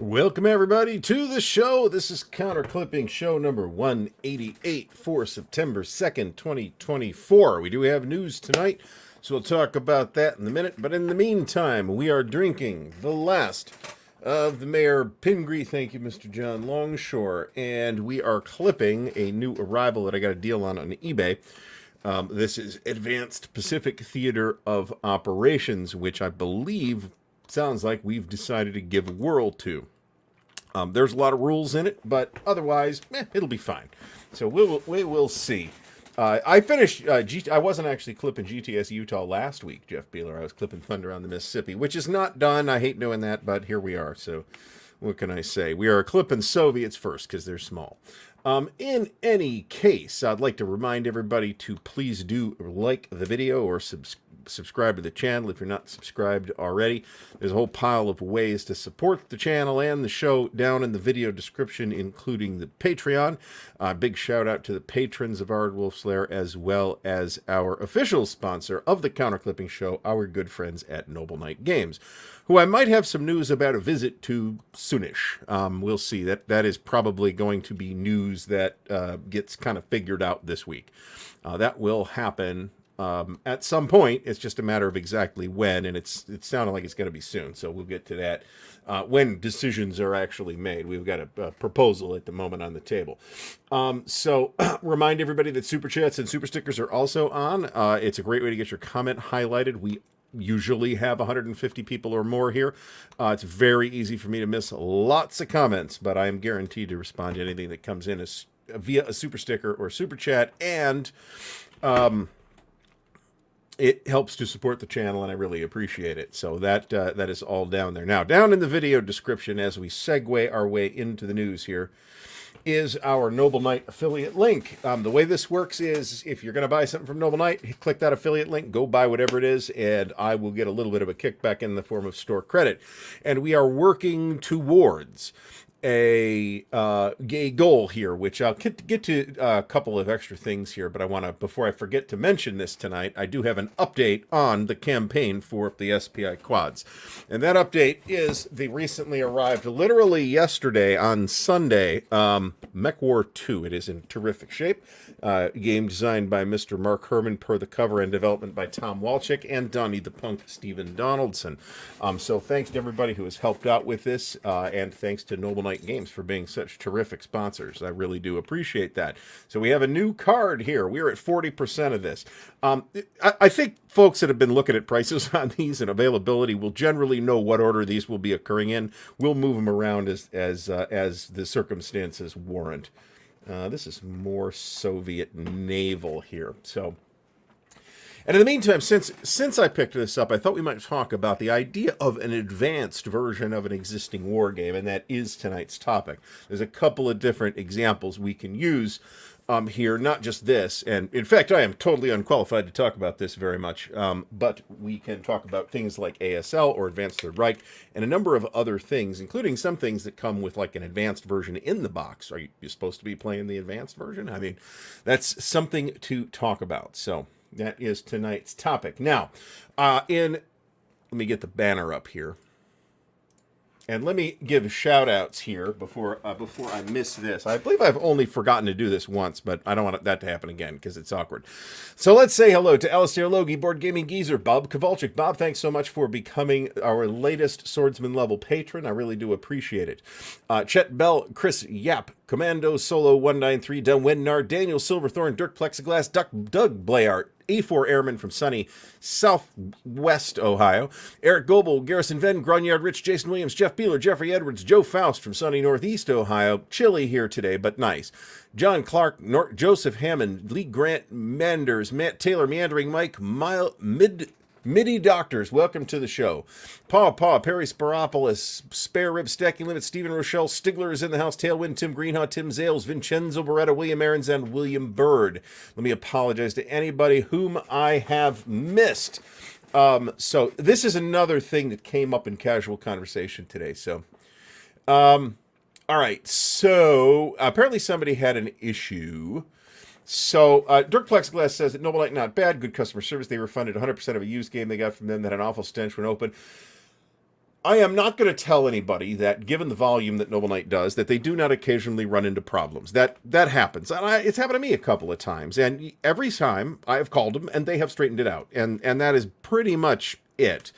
Welcome everybody to the show. This is Counter Clipping show number 188 for September 2nd, 2024. We do have news tonight, so we'll talk about that in a minute. But in the meantime, we are drinking the last of the Mayor Pingree. Thank you, Mr. John Longshore. And we are clipping a new arrival that I got a deal on eBay. This is Advanced Pacific Theater of Operations, which I believe sounds like we've decided to give a whirl to. There's a lot of rules in it, but otherwise, it'll be fine. So we will see. I finished, I wasn't actually clipping GTS Utah last week, Jeff Beeler. I was clipping Thunder on the Mississippi, which is not done. I hate doing that, but here we are. So what can I say? We are clipping Soviets first because they're small. In any case, I'd like to remind everybody to please do like the video or subscribe to the channel if you're not subscribed already. There's a whole pile of ways to support the channel and the show down in the video description, including the Patreon. Big shout out to the patrons of Ardwulf's Lair, as well as our official sponsor of the Counter Clipping show, our good friends at Noble Knight Games, who I might have some news about a visit to soonish. We'll see. That is probably going to be news that gets kind of figured out this week. That will happen at some point. It's just a matter of exactly when, and it's sounding like it's going to be soon. So we'll get to that when decisions are actually made. We've got a proposal at the moment on the table. So remind everybody that Super Chats and Super Stickers are also on. It's a great way to get your comment highlighted. We usually have 150 people or more here. It's very easy for me to miss lots of comments, but I am guaranteed to respond to anything that comes in via a super sticker or super chat, and it helps to support the channel, and I really appreciate it. So that is all down there. Now, down in the video description, as we segue our way into the news here, is our Noble Knight affiliate link. The way this works is, if you're going to buy something from Noble Knight, click that affiliate link, go buy whatever it is, and I will get a little bit of a kickback in the form of store credit. And we are working towards a goal here, which I'll get to a couple of extra things here, but I want to, before I forget to mention this tonight, I do have an update on the campaign for the SPI quads. And that update is the recently arrived, literally yesterday on Sunday, Mech War 2. It is in terrific shape. Game designed by Mr. Mark Herman per the cover, and development by Tom Walczyk and Donnie the Punk Stephen Donaldson. So thanks to everybody who has helped out with this, and thanks to Noble Knight Games for being such terrific sponsors. I really do appreciate that. So we have a new card here. We're at 40% of this. I think folks that have been looking at prices on these and availability will generally know what order these will be occurring in. We'll move them around as the circumstances warrant. This is more Soviet naval here. So, and in the meantime, since I picked this up, I thought we might talk about the idea of an advanced version of an existing war game, and that is tonight's topic. There's a couple of different examples we can use here, not just this, and in fact, I am totally unqualified to talk about this very much, but we can talk about things like ASL or Advanced Third Reich, and a number of other things, including some things that come with like an advanced version in the box. Are you supposed to be playing the advanced version? I mean, that's something to talk about. So that is tonight's topic. Now, let me get the banner up here. And let me give shout-outs here before I miss this. I believe I've only forgotten to do this once, but I don't want that to happen again because it's awkward. So let's say hello to Alistair Logie, Board Gaming Geezer, Bob Kowalczyk. Bob, thanks so much for becoming our latest Swordsman-level patron. I really do appreciate it. Chet Bell, Chris Yap, Commando Solo 193, Del Wennar, Daniel Silverthorne, Dirk Plexiglass, Doug Blayart, A4 Airman from sunny Southwest Ohio, Eric Goebel, Garrison Venn, Gronyard Rich, Jason Williams, Jeff Beeler, Jeffrey Edwards, Joe Faust from sunny Northeast Ohio, chilly here today, but nice, John Clark, Joseph Hammond, Lee Grant Manders, Matt Taylor, Meandering Mike, Midi Doctors, welcome to the show. Paw, Perry Sparopoulos, Spare Rib, Stacking Limit, Stephen Rochelle, Stigler is in the house, Tailwind, Tim Greenhaw, Tim Zales, Vincenzo Beretta, William Aarons, and William Bird. Let me apologize to anybody whom I have missed. So this is another thing that came up in casual conversation today. So, all right. So apparently somebody had an issue. So, Dirk Plexiglass says that Noble Knight not bad, good customer service. They refunded 100% of a used game they got from them that had an awful stench when open. I am not going to tell anybody that, given the volume that Noble Knight does, that they do not occasionally run into problems. That happens, and it's happened to me a couple of times. And every time I have called them, and they have straightened it out, and that is pretty much it.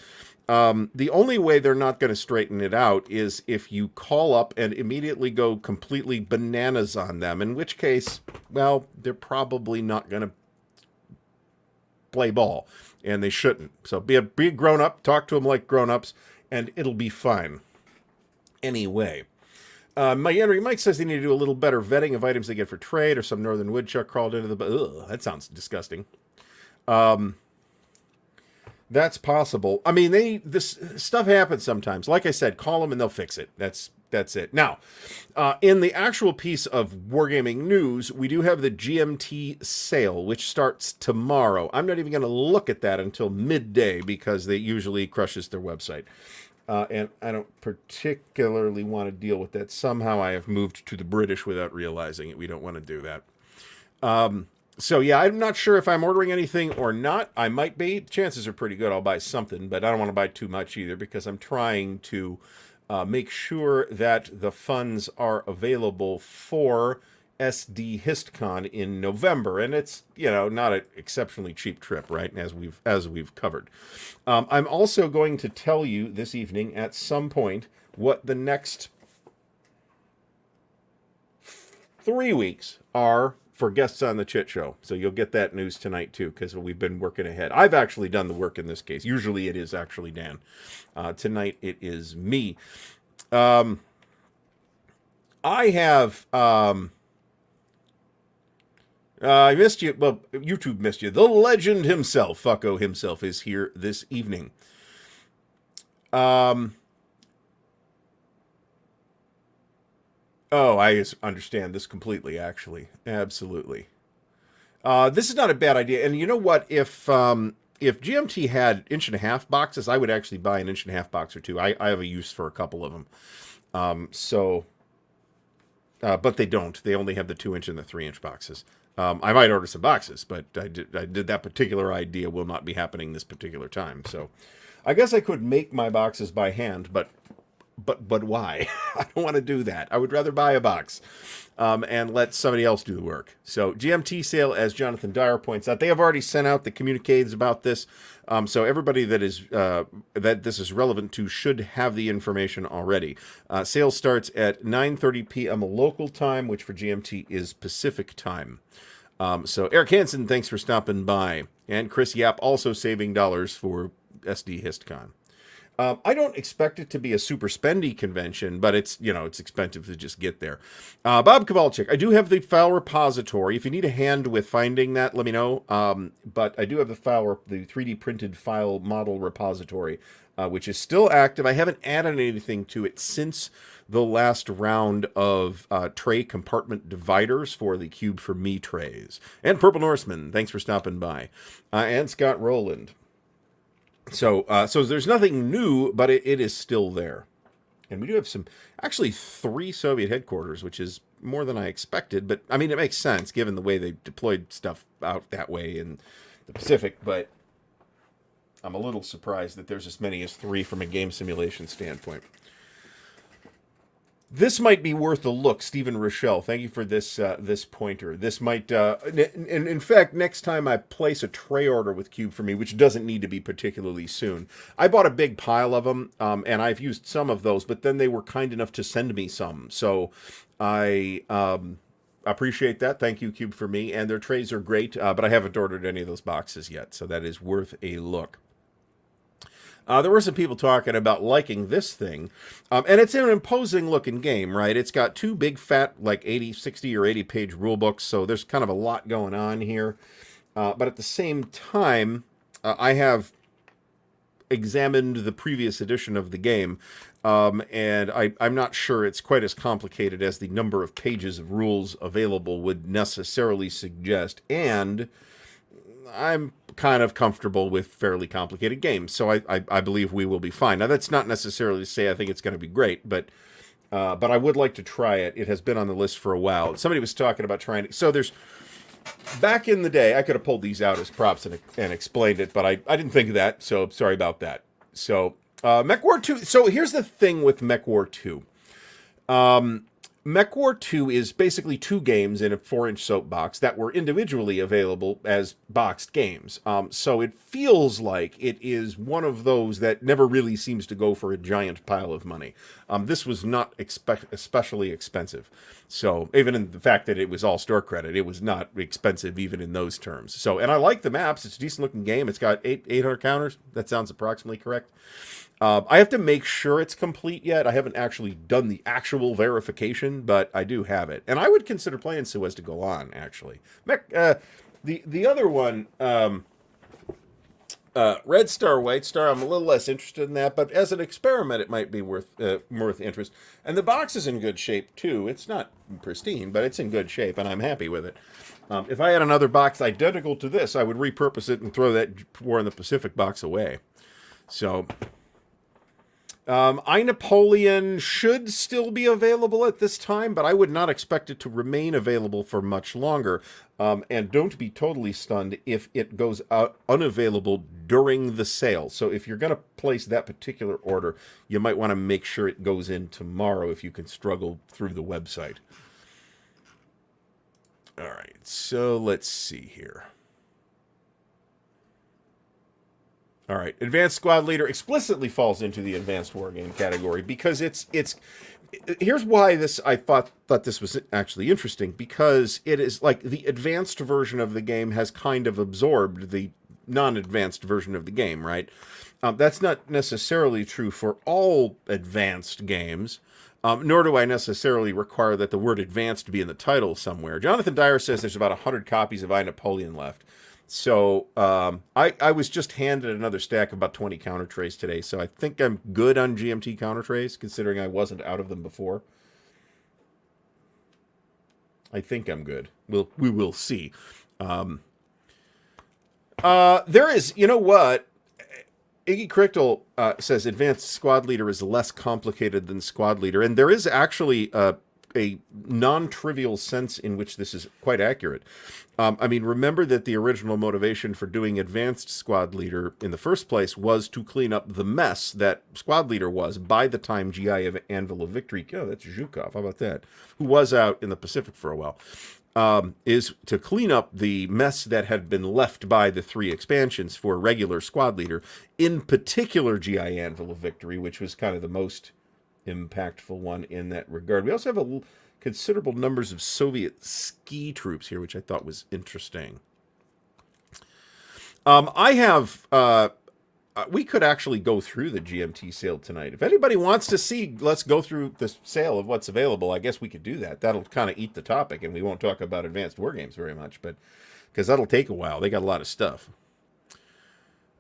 The only way they're not going to straighten it out is if you call up and immediately go completely bananas on them. In which case, well, they're probably not going to play ball, and they shouldn't. So be a grown up, talk to them like grown ups, and it'll be fine. Anyway, Mike says they need to do a little better vetting of items they get for trade, or some northern woodchuck crawled into the... Ugh, that sounds disgusting. That's possible. I mean, this stuff happens sometimes. Like I said, call them and they'll fix it. That's it. Now, in the actual piece of Wargaming news, we do have the GMT sale, which starts tomorrow. I'm not even going to look at that until midday because they usually crushes their website. And I don't particularly want to deal with that. Somehow I have moved to the British without realizing it. We don't want to do that. So yeah, I'm not sure if I'm ordering anything or not. I might be. Chances are pretty good I'll buy something, but I don't want to buy too much either because I'm trying to make sure that the funds are available for SD HistCon in November, and it's, you know, not an exceptionally cheap trip, right? As we've covered. I'm also going to tell you this evening at some point what the next 3 weeks are for guests on the Chit Show. So you'll get that news tonight too, because we've been working ahead. I've actually done the work in this case. Usually it is actually Dan. Tonight it is me. I have... I missed you. Well, YouTube missed you. The legend himself, Fucko himself, is here this evening. Oh, I understand this completely, actually. Absolutely. This is not a bad idea. And you know what? If GMT had 1.5-inch boxes, I would actually buy an 1.5-inch box or two. I have a use for a couple of them. But they don't. They only have the 2-inch and the 3-inch boxes. I might order some boxes, but I did that particular idea will not be happening this particular time. So I guess I could make my boxes by hand, but why? I don't want to do that. I would rather buy a box and let somebody else do the work. So GMT sale, as Jonathan Dyer points out, they have already sent out the communiques about this. So everybody that is that this is relevant to should have the information already. Sale starts at 9:30 p.m. local time, which for GMT is Pacific time. So Eric Hansen, thanks for stopping by. And Chris Yap also saving dollars for SD HistCon. I don't expect it to be a super spendy convention, but it's, you know, it's expensive to just get there. Bob Kowalczyk, I do have the file repository. If you need a hand with finding that, let me know. But I do have the 3D printed file model repository, which is still active. I haven't added anything to it since the last round of tray compartment dividers for the Cube for Me trays. And Purple Norseman, thanks for stopping by. And Scott Rowland. So there's nothing new, but it is still there. And we do have actually 3 Soviet headquarters, which is more than I expected. But, I mean, it makes sense, given the way they deployed stuff out that way in the Pacific. But I'm a little surprised that there's as many as 3 from a game simulation standpoint. This might be worth a look, Stephen Rochelle. Thank you for this this pointer. This might, in fact, next time I place a tray order with Cube for Me, which doesn't need to be particularly soon, I bought a big pile of them, and I've used some of those, but then they were kind enough to send me some. So I appreciate that. Thank you, Cube for Me. And their trays are great, but I haven't ordered any of those boxes yet, so that is worth a look. There were some people talking about liking this thing, and it's an imposing looking game, right? It's got 2 big fat, like 60 or 80 page rule books, so there's kind of a lot going on here. But at the same time, I have examined the previous edition of the game, and I'm not sure it's quite as complicated as the number of pages of rules available would necessarily suggest, and I'm kind of comfortable with fairly complicated games, so I believe we will be fine. Now, that's not necessarily to say I think it's going to be great, but I would like to try it. It has been on the list for a while. Somebody was talking about trying it. So there's, back in the day, I could have pulled these out as props and explained it, but I didn't think of that, so sorry about that. So Mech War 2. So here's the thing with Mech War 2. Mech War 2 is basically two games in a 4-inch soapbox that were individually available as boxed games. So it feels like it is one of those that never really seems to go for a giant pile of money. This was not especially expensive. So even in the fact that it was all store credit, it was not expensive even in those terms. So, and I like the maps. It's a decent looking game. It's got 800 counters. That sounds approximately correct. I have to make sure it's complete yet. I haven't actually done the actual verification, but I do have it. And I would consider playing so as to go on, actually. The other one, Red Star, White Star, I'm a little less interested in that, but as an experiment, it might be worth interest. And the box is in good shape, too. It's not pristine, but it's in good shape, and I'm happy with it. If I had another box identical to this, I would repurpose it and throw that War in the Pacific box away. So... I Napoleon should still be available at this time, but I would not expect it to remain available for much longer. And don't be totally stunned if it goes out unavailable during the sale. So if you're going to place that particular order, you might want to make sure it goes in tomorrow if you can struggle through the website. All right, so let's see here. All right, Advanced Squad Leader explicitly falls into the Advanced Wargame category because it's here's why I thought this was actually interesting, because it is like the advanced version of the game has kind of absorbed the non-advanced version of the game, right? That's not necessarily true for all advanced games, nor do I necessarily require that the word advanced be in the title somewhere. Jonathan Dyer says there's about 100 copies of I Napoleon left. So I was just handed another stack of about 20 counter trays today, so I think I'm good on GMT counter trays, considering I wasn't out of them before. I think I'm good. We will see. There is, you know what? Iggy Crichtel says Advanced Squad Leader is less complicated than Squad Leader, and there is actually a non-trivial sense in which this is quite accurate. I mean, remember that the original motivation for doing Advanced Squad Leader in the first place was to clean up the mess that Squad Leader was by the time GI Anvil of Victory, oh, that's Zhukov, how about that, who was out in the Pacific for a while, is to clean up the mess that had been left by the 3 expansions for regular Squad Leader, in particular GI Anvil of Victory, which was kind of the most impactful one in that regard. We also have considerable numbers of Soviet ski troops here, which I thought was interesting. We could actually go through the GMT sale tonight. If anybody wants to see, let's go through the sale of what's available. I guess we could do that. That'll kind of eat the topic, and we won't talk about Advanced Wargames very much, but because that'll take a while. They got a lot of stuff.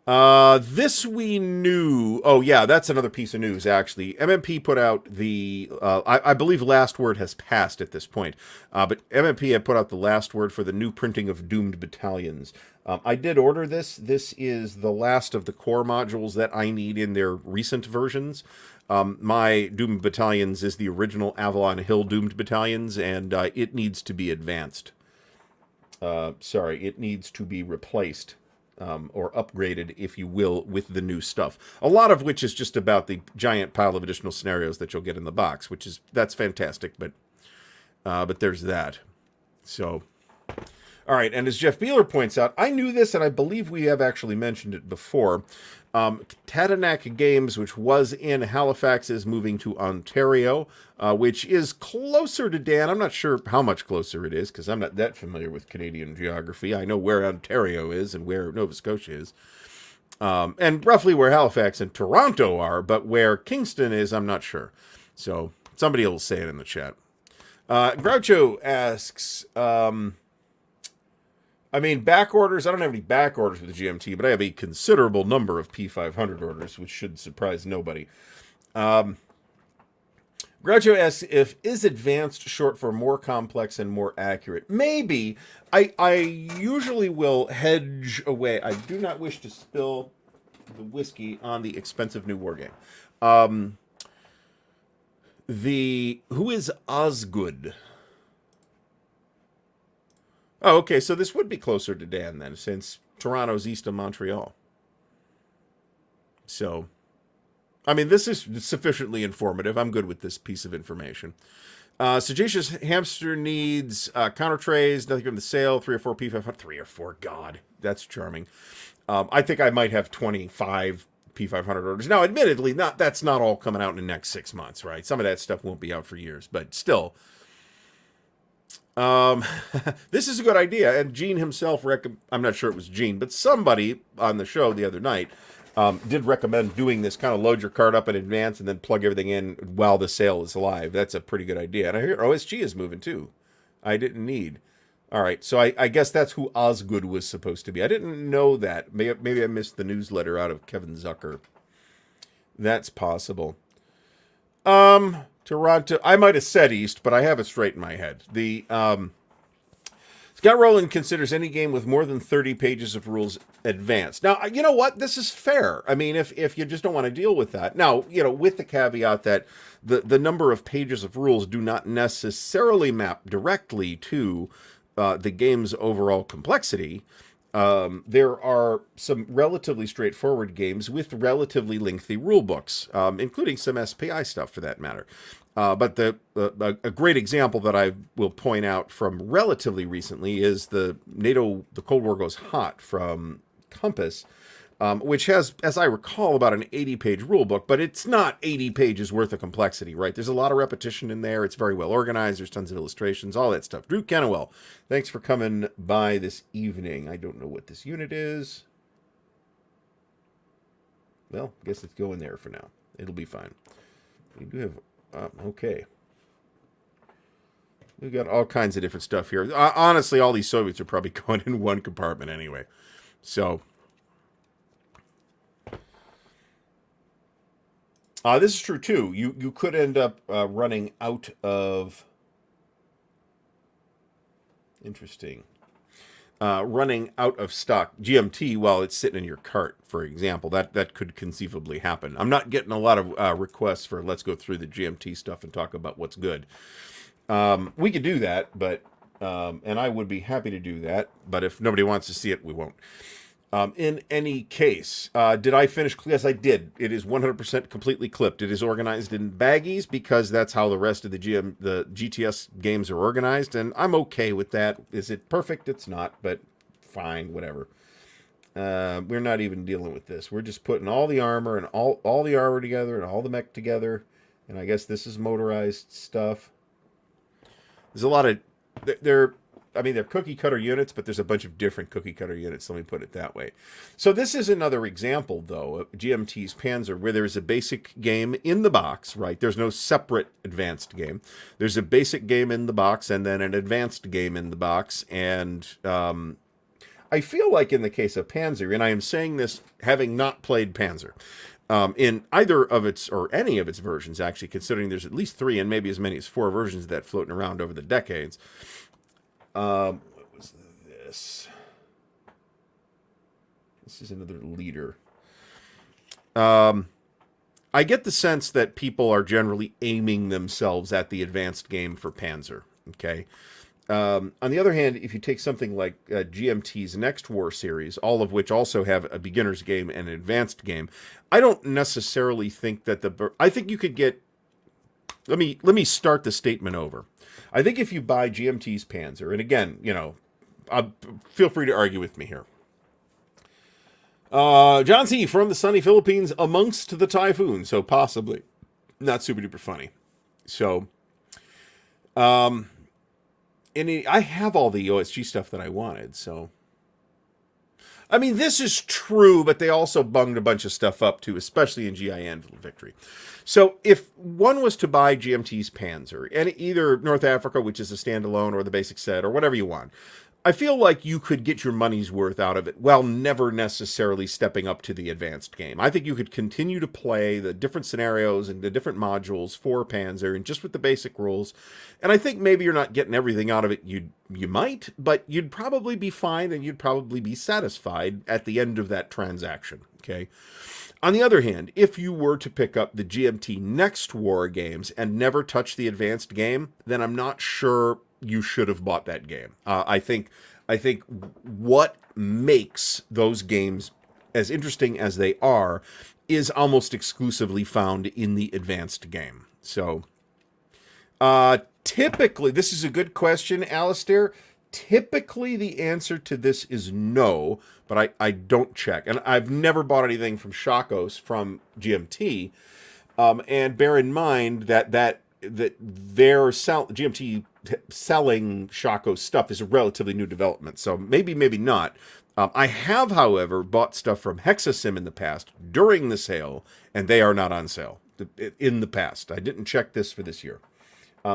This we knew. Oh, yeah, that's another piece of news, actually. MMP put out the, I believe last word has passed at this point, but MMP had put out the last word for the new printing of Doomed Battalions. I did order this. This is the last of the core modules that I need in their recent versions. My Doomed Battalions is the original Avalon Hill Doomed Battalions, and it needs to be advanced. It needs to be replaced. Or upgraded, if you will, with the new stuff. A lot of which is just about the giant pile of additional scenarios that you'll get in the box, that's fantastic, but there's that. So, all right, and as Jeff Beeler points out, I knew this, and I believe we have actually mentioned it before. Tatanak Games, which was in Halifax, is moving to Ontario, which is closer to Dan. I'm not sure how much closer it is, because I'm not that familiar with Canadian geography. I know where Ontario is and where Nova Scotia is, and roughly where Halifax and Toronto are, but where Kingston is, I'm not sure. So somebody will say it in the chat. Groucho asks... I mean, back orders, I don't have any back orders with the GMT, but I have a considerable number of P500 orders, which should surprise nobody. Groucho asks is advanced short for more complex and more accurate? Maybe. I usually will hedge away. I do not wish to spill the whiskey on the expensive new war game. Who is Osgood? Oh, okay, so this would be closer to Dan then, since Toronto's east of Montreal. So, I mean, this is sufficiently informative. I'm good with this piece of information. Sagacious Hamster needs counter trays, nothing from the sale, 3 or 4 P500. 3 or 4, God, that's charming. I think I might have 25 P500 orders. Now, admittedly, that's not all coming out in the next 6 months, right? Some of that stuff won't be out for years, but still. This is a good idea, and Gene himself, I'm not sure it was Gene, but somebody on the show the other night did recommend doing this, kind of load your cart up in advance and then plug everything in while the sale is live. That's a pretty good idea. And I hear OSG is moving too. I didn't need. All right, so I guess that's who Osgood was supposed to be. I didn't know that. Maybe I missed the newsletter out of Kevin Zucker. That's possible. Toronto. I might have said East, but I have it straight in my head. The Scott Rowland considers any game with more than 30 pages of rules advanced. Now, you know what? This is fair. I mean, if you just don't want to deal with that. Now, with the caveat that the number of pages of rules do not necessarily map directly to the game's overall complexity. There are some relatively straightforward games with relatively lengthy rule books, including some SPI stuff for that matter. But a great example that I will point out from relatively recently is the NATO, The Cold War Goes Hot from Compass, which has, as I recall, about an 80-page rule book, but it's not 80 pages worth of complexity, right? There's a lot of repetition in there. It's very well organized. There's tons of illustrations, all that stuff. Drew Kennewell, thanks for coming by this evening. I don't know what this unit is. Well, I guess it's going there for now. It'll be fine. We do have... okay. We've got all kinds of different stuff here. Honestly, all these Soviets are probably going in one compartment anyway. So, this is true too. You could end up running out of... Interesting. Running out of stock GMT while it's sitting in your cart, for example. That could conceivably happen. I'm not getting a lot of requests for let's go through the GMT stuff and talk about what's good. We could do that, but and I would be happy to do that. But if nobody wants to see it, we won't. In any case, did I finish? Yes, I did. It is 100% completely clipped. It is organized in baggies because that's how the rest of the GTS games are organized, and I'm okay with that. Is it perfect? It's not, but fine, whatever. We're not even dealing with this. We're just putting all the armor and all the armor together and all the mech together, and I guess this is motorized stuff. There's a lot of... they're cookie cutter units, but there's a bunch of different cookie cutter units. Let me put it that way. So this is another example, though, of GMT's Panzer, where there's a basic game in the box, right? There's no separate advanced game. There's a basic game in the box and then an advanced game in the box. And I feel like in the case of Panzer, and I am saying this having not played Panzer, in either of its, or any of its versions, actually, considering there's at least 3 and maybe as many as 4 versions of that floating around over the decades. What was this? This is another leader. I get the sense that people are generally aiming themselves at the advanced game for Panzer. Okay. On the other hand, if you take something like GMT's Next War series, all of which also have a beginner's game and an advanced game, I don't necessarily think that I think you could get... Let me start the statement over. I think if you buy GMT's Panzer, and again, feel free to argue with me here. John C. from the sunny Philippines amongst the typhoon, so possibly not super duper funny. So, I have all the OSG stuff that I wanted, so... I mean, this is true, but they also bunged a bunch of stuff up, too, especially in GI Anvil Victory. So if one was to buy GMT's Panzer, and either North Africa, which is a standalone, or the basic set, or whatever you want, I feel like you could get your money's worth out of it while never necessarily stepping up to the advanced game. I think you could continue to play the different scenarios and the different modules for Panzer and just with the basic rules. And I think maybe you're not getting everything out of it you might, but you'd probably be fine and you'd probably be satisfied at the end of that transaction, okay? On the other hand, if you were to pick up the GMT Next War games and never touch the advanced game, then I'm not sure you should have bought that game. I think what makes those games as interesting as they are is almost exclusively found in the advanced game. So, typically, this is a good question, Alistair. Typically, the answer to this is no, but I don't check. And I've never bought anything from Shakos from GMT. And bear in mind that their GMT selling Shakos stuff is a relatively new development. So maybe not. I have, however, bought stuff from Hexasim in the past during the sale, and they are not on sale in the past. I didn't check this for this year.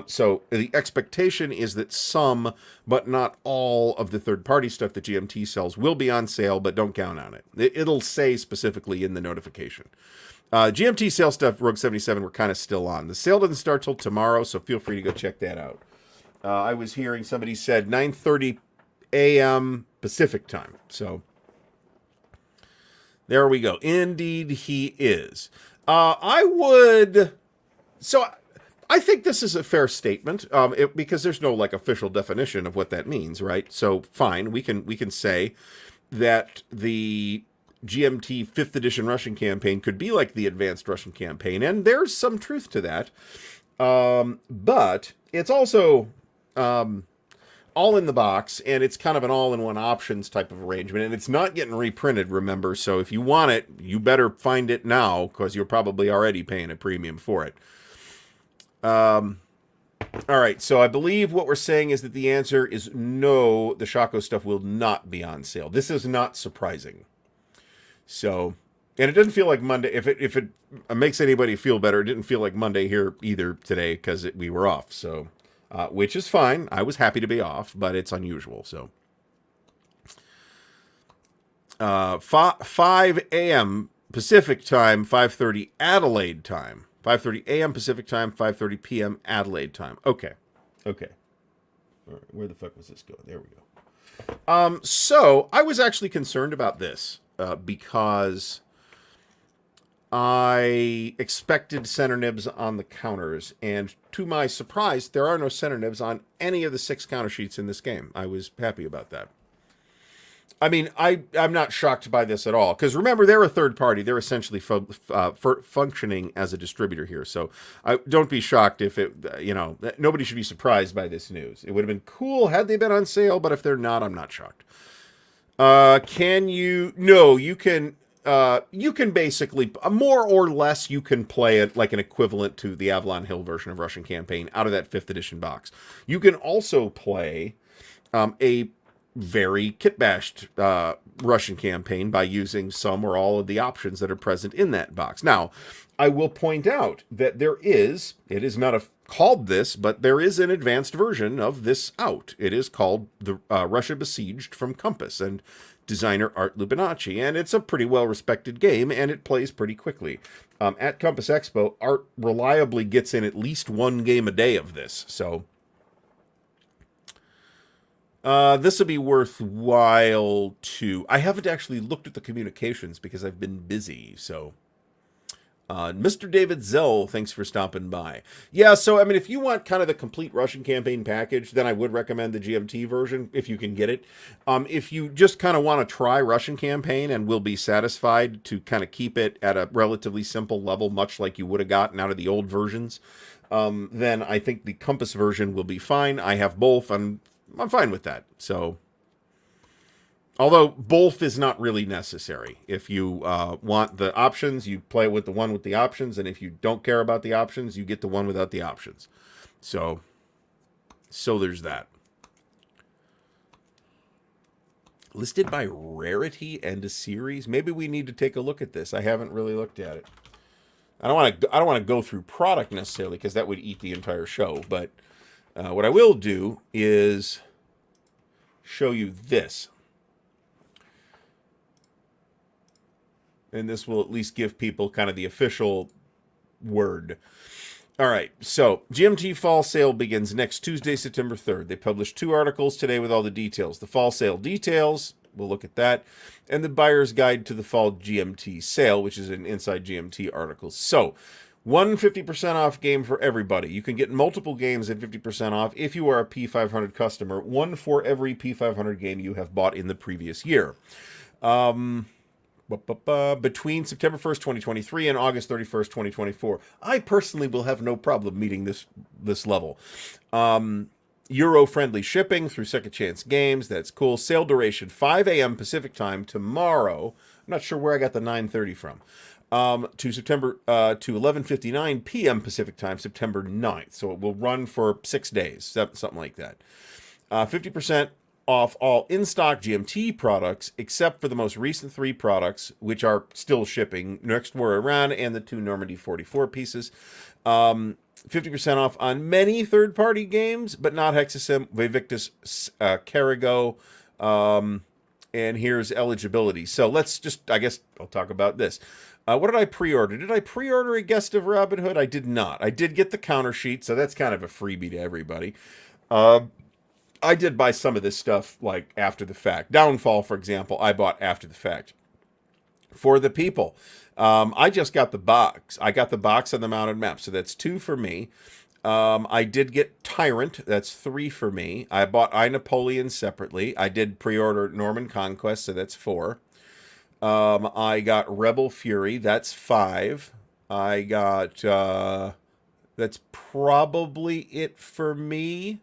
So the expectation is that some, but not all, of the third-party stuff that GMT sells will be on sale, but don't count on it. It'll say specifically in the notification. GMT sale stuff, Rogue 77, we're kind of still on. The sale doesn't start till tomorrow, so feel free to go check that out. I was hearing somebody said 9:30 a.m. Pacific time. So there we go. Indeed, he is. I think this is a fair statement, because there's no like official definition of what that means, right? So fine, we can say that the GMT 5th edition Russian campaign could be like the advanced Russian campaign, and there's some truth to that. But it's also all in the box, and it's kind of an all-in-one options type of arrangement, and it's not getting reprinted, remember, so if you want it, you better find it now, because you're probably already paying a premium for it. All right, so I believe what we're saying is that the answer is no, the Shako stuff will not be on sale. This is not surprising. So, and it doesn't feel like Monday, if it makes anybody feel better, it didn't feel like Monday here either today, because we were off, so... which is fine. I was happy to be off, but it's unusual. So, 5 a.m. Pacific time, 5:30 Adelaide time. 5:30 a.m. Pacific time, 5:30 p.m. Adelaide time. Okay. All right, where the fuck was this going? There we go. So I was actually concerned about this because I expected center nibs on the counters, and to my surprise, there are no center nibs on any of the 6 counter sheets in this game. I was happy about that. I mean, I'm not shocked by this at all, because remember, they're a third party. They're essentially functioning as a distributor here, so don't be shocked if nobody should be surprised by this news. It would have been cool had they been on sale, but if they're not, I'm not shocked. You can basically, more or less, you can play it like an equivalent to the Avalon Hill version of Russian Campaign out of that 5th edition box. You can also play a very kit-bashed Russian Campaign by using some or all of the options that are present in that box. Now, I will point out that it is not called this, but there is an advanced version of this out. It is called the Russia Besieged from Compass, and designer Art Lubinacci, and it's a pretty well-respected game, and it plays pretty quickly. At Compass Expo, Art reliably gets in at least 1 game a day of this, so this will be worthwhile too. I haven't actually looked at the communications because I've been busy, so... Mr. David Zell, thanks for stopping by. Yeah, so, I mean, if you want kind of the complete Russian campaign package, then I would recommend the GMT version, if you can get it. If you just kind of want to try Russian campaign and will be satisfied to kind of keep it at a relatively simple level, much like you would have gotten out of the old versions, then I think the Compass version will be fine. I have both, and I'm fine with that, so... Although both is not really necessary. If you want the options, you play with the one with the options, and if you don't care about the options, you get the one without the options. So there's that. Listed by rarity and a series. Maybe we need to take a look at this. I haven't really looked at it. I don't want to go through product necessarily, because that would eat the entire show. But what I will do is show you this. And this will at least give people kind of the official word. All right, so GMT Fall Sale begins next Tuesday, September 3rd. They published 2 articles today with all the details. The Fall Sale details, we'll look at that, and the Buyer's Guide to the Fall GMT Sale, which is an Inside GMT article. So, 150% off game for everybody. You can get multiple games at 50% off if you are a P500 customer, 1 for every P500 game you have bought in the previous year. between September 1st, 2023 and August 31st, 2024. I personally will have no problem meeting this level. Euro-friendly shipping through Second Chance Games. That's cool. Sale duration, 5 a.m. Pacific time tomorrow. I'm not sure where I got the 9:30 from. To September to 11:59 p.m. Pacific time, September 9th. So it will run for 6 days, something like that. 50% off all in-stock GMT products, except for the most recent 3 products, which are still shipping. Next War Iran and the 2 Normandy 44 pieces. 50% off on many third-party games, but not Hexasim, Vivictus, Carigo, and here's eligibility. So let's just, I guess I'll talk about this. What did I pre-order? Did I pre-order a Guest of Robin Hood? I did not. I did get the counter sheet, so that's kind of a freebie to everybody. I did buy some of this stuff, like, after the fact. Downfall, for example, I bought after the fact. For the people, I just got the box. I got the box on the mounted map, so that's 2 for me. I did get Tyrant. That's 3 for me. I bought I, Napoleon separately. I did pre-order Norman Conquest, so that's 4. I got Rebel Fury. That's 5. I got, that's probably it for me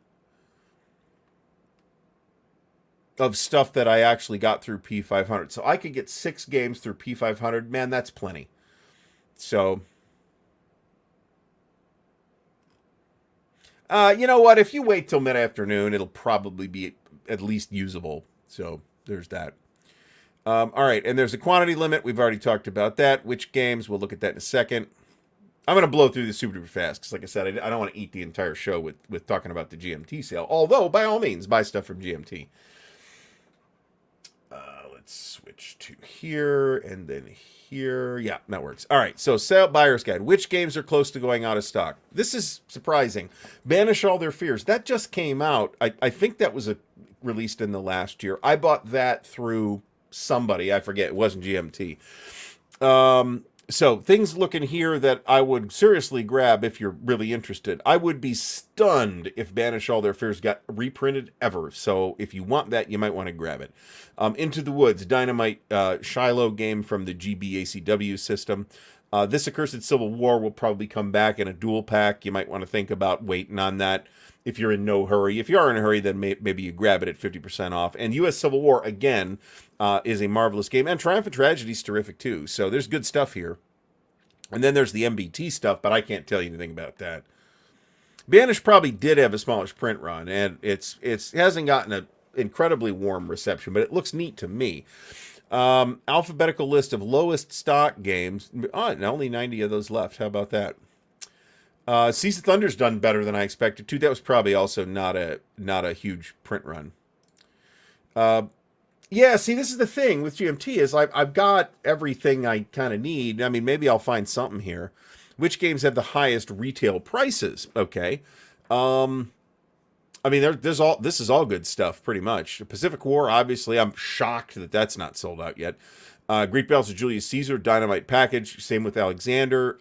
of stuff that I actually got through P500. So I could get 6 games through P500. Man, that's plenty. So, you know what? If you wait till mid-afternoon, it'll probably be at least usable. So there's that. All right, and there's a quantity limit. We've already talked about that. Which games? We'll look at that in a second. I'm going to blow through this super duper fast because, like I said, I don't want to eat the entire show with talking about the GMT sale. Although, by all means, buy stuff from GMT. Let's switch to here and then here. Yeah, that works. All right, so sale buyer's guide. Which games are close to going out of stock? This is surprising. Banish All Their Fears. That just came out. I think that was released in the last year. I bought that through somebody. I forget. It wasn't GMT. So things looking here that I would seriously grab if you're really interested. I would be stunned if Banish All Their Fears got reprinted ever. So if you want that, you might want to grab it. Into the Woods, Dynamite Shiloh game from the GBACW system. This Accursed Civil War will probably come back in a dual pack. You might want to think about waiting on that if you're in no hurry. If you are in a hurry, then maybe you grab it at 50% off. And U.S. Civil War, again, is a marvelous game. And Triumphant Tragedy is terrific, too. So there's good stuff here. And then there's the MBT stuff, but I can't tell you anything about that. Banish probably did have a smallish print run, and it hasn't gotten an incredibly warm reception, but it looks neat to me. Alphabetical list of lowest stock games. Oh, and only 90 of those left. How about that? Seas of Thunder's done better than I expected too. That was probably also not a huge print run. Yeah, see, this is the thing with GMT is I've got everything I kind of need. I mean, maybe I'll find something here. Which games have the highest retail prices? Okay. I mean, this is all good stuff, pretty much. Pacific War, obviously, I'm shocked that that's not sold out yet. Greek Battles of Julius Caesar, Dynamite Package, same with Alexander.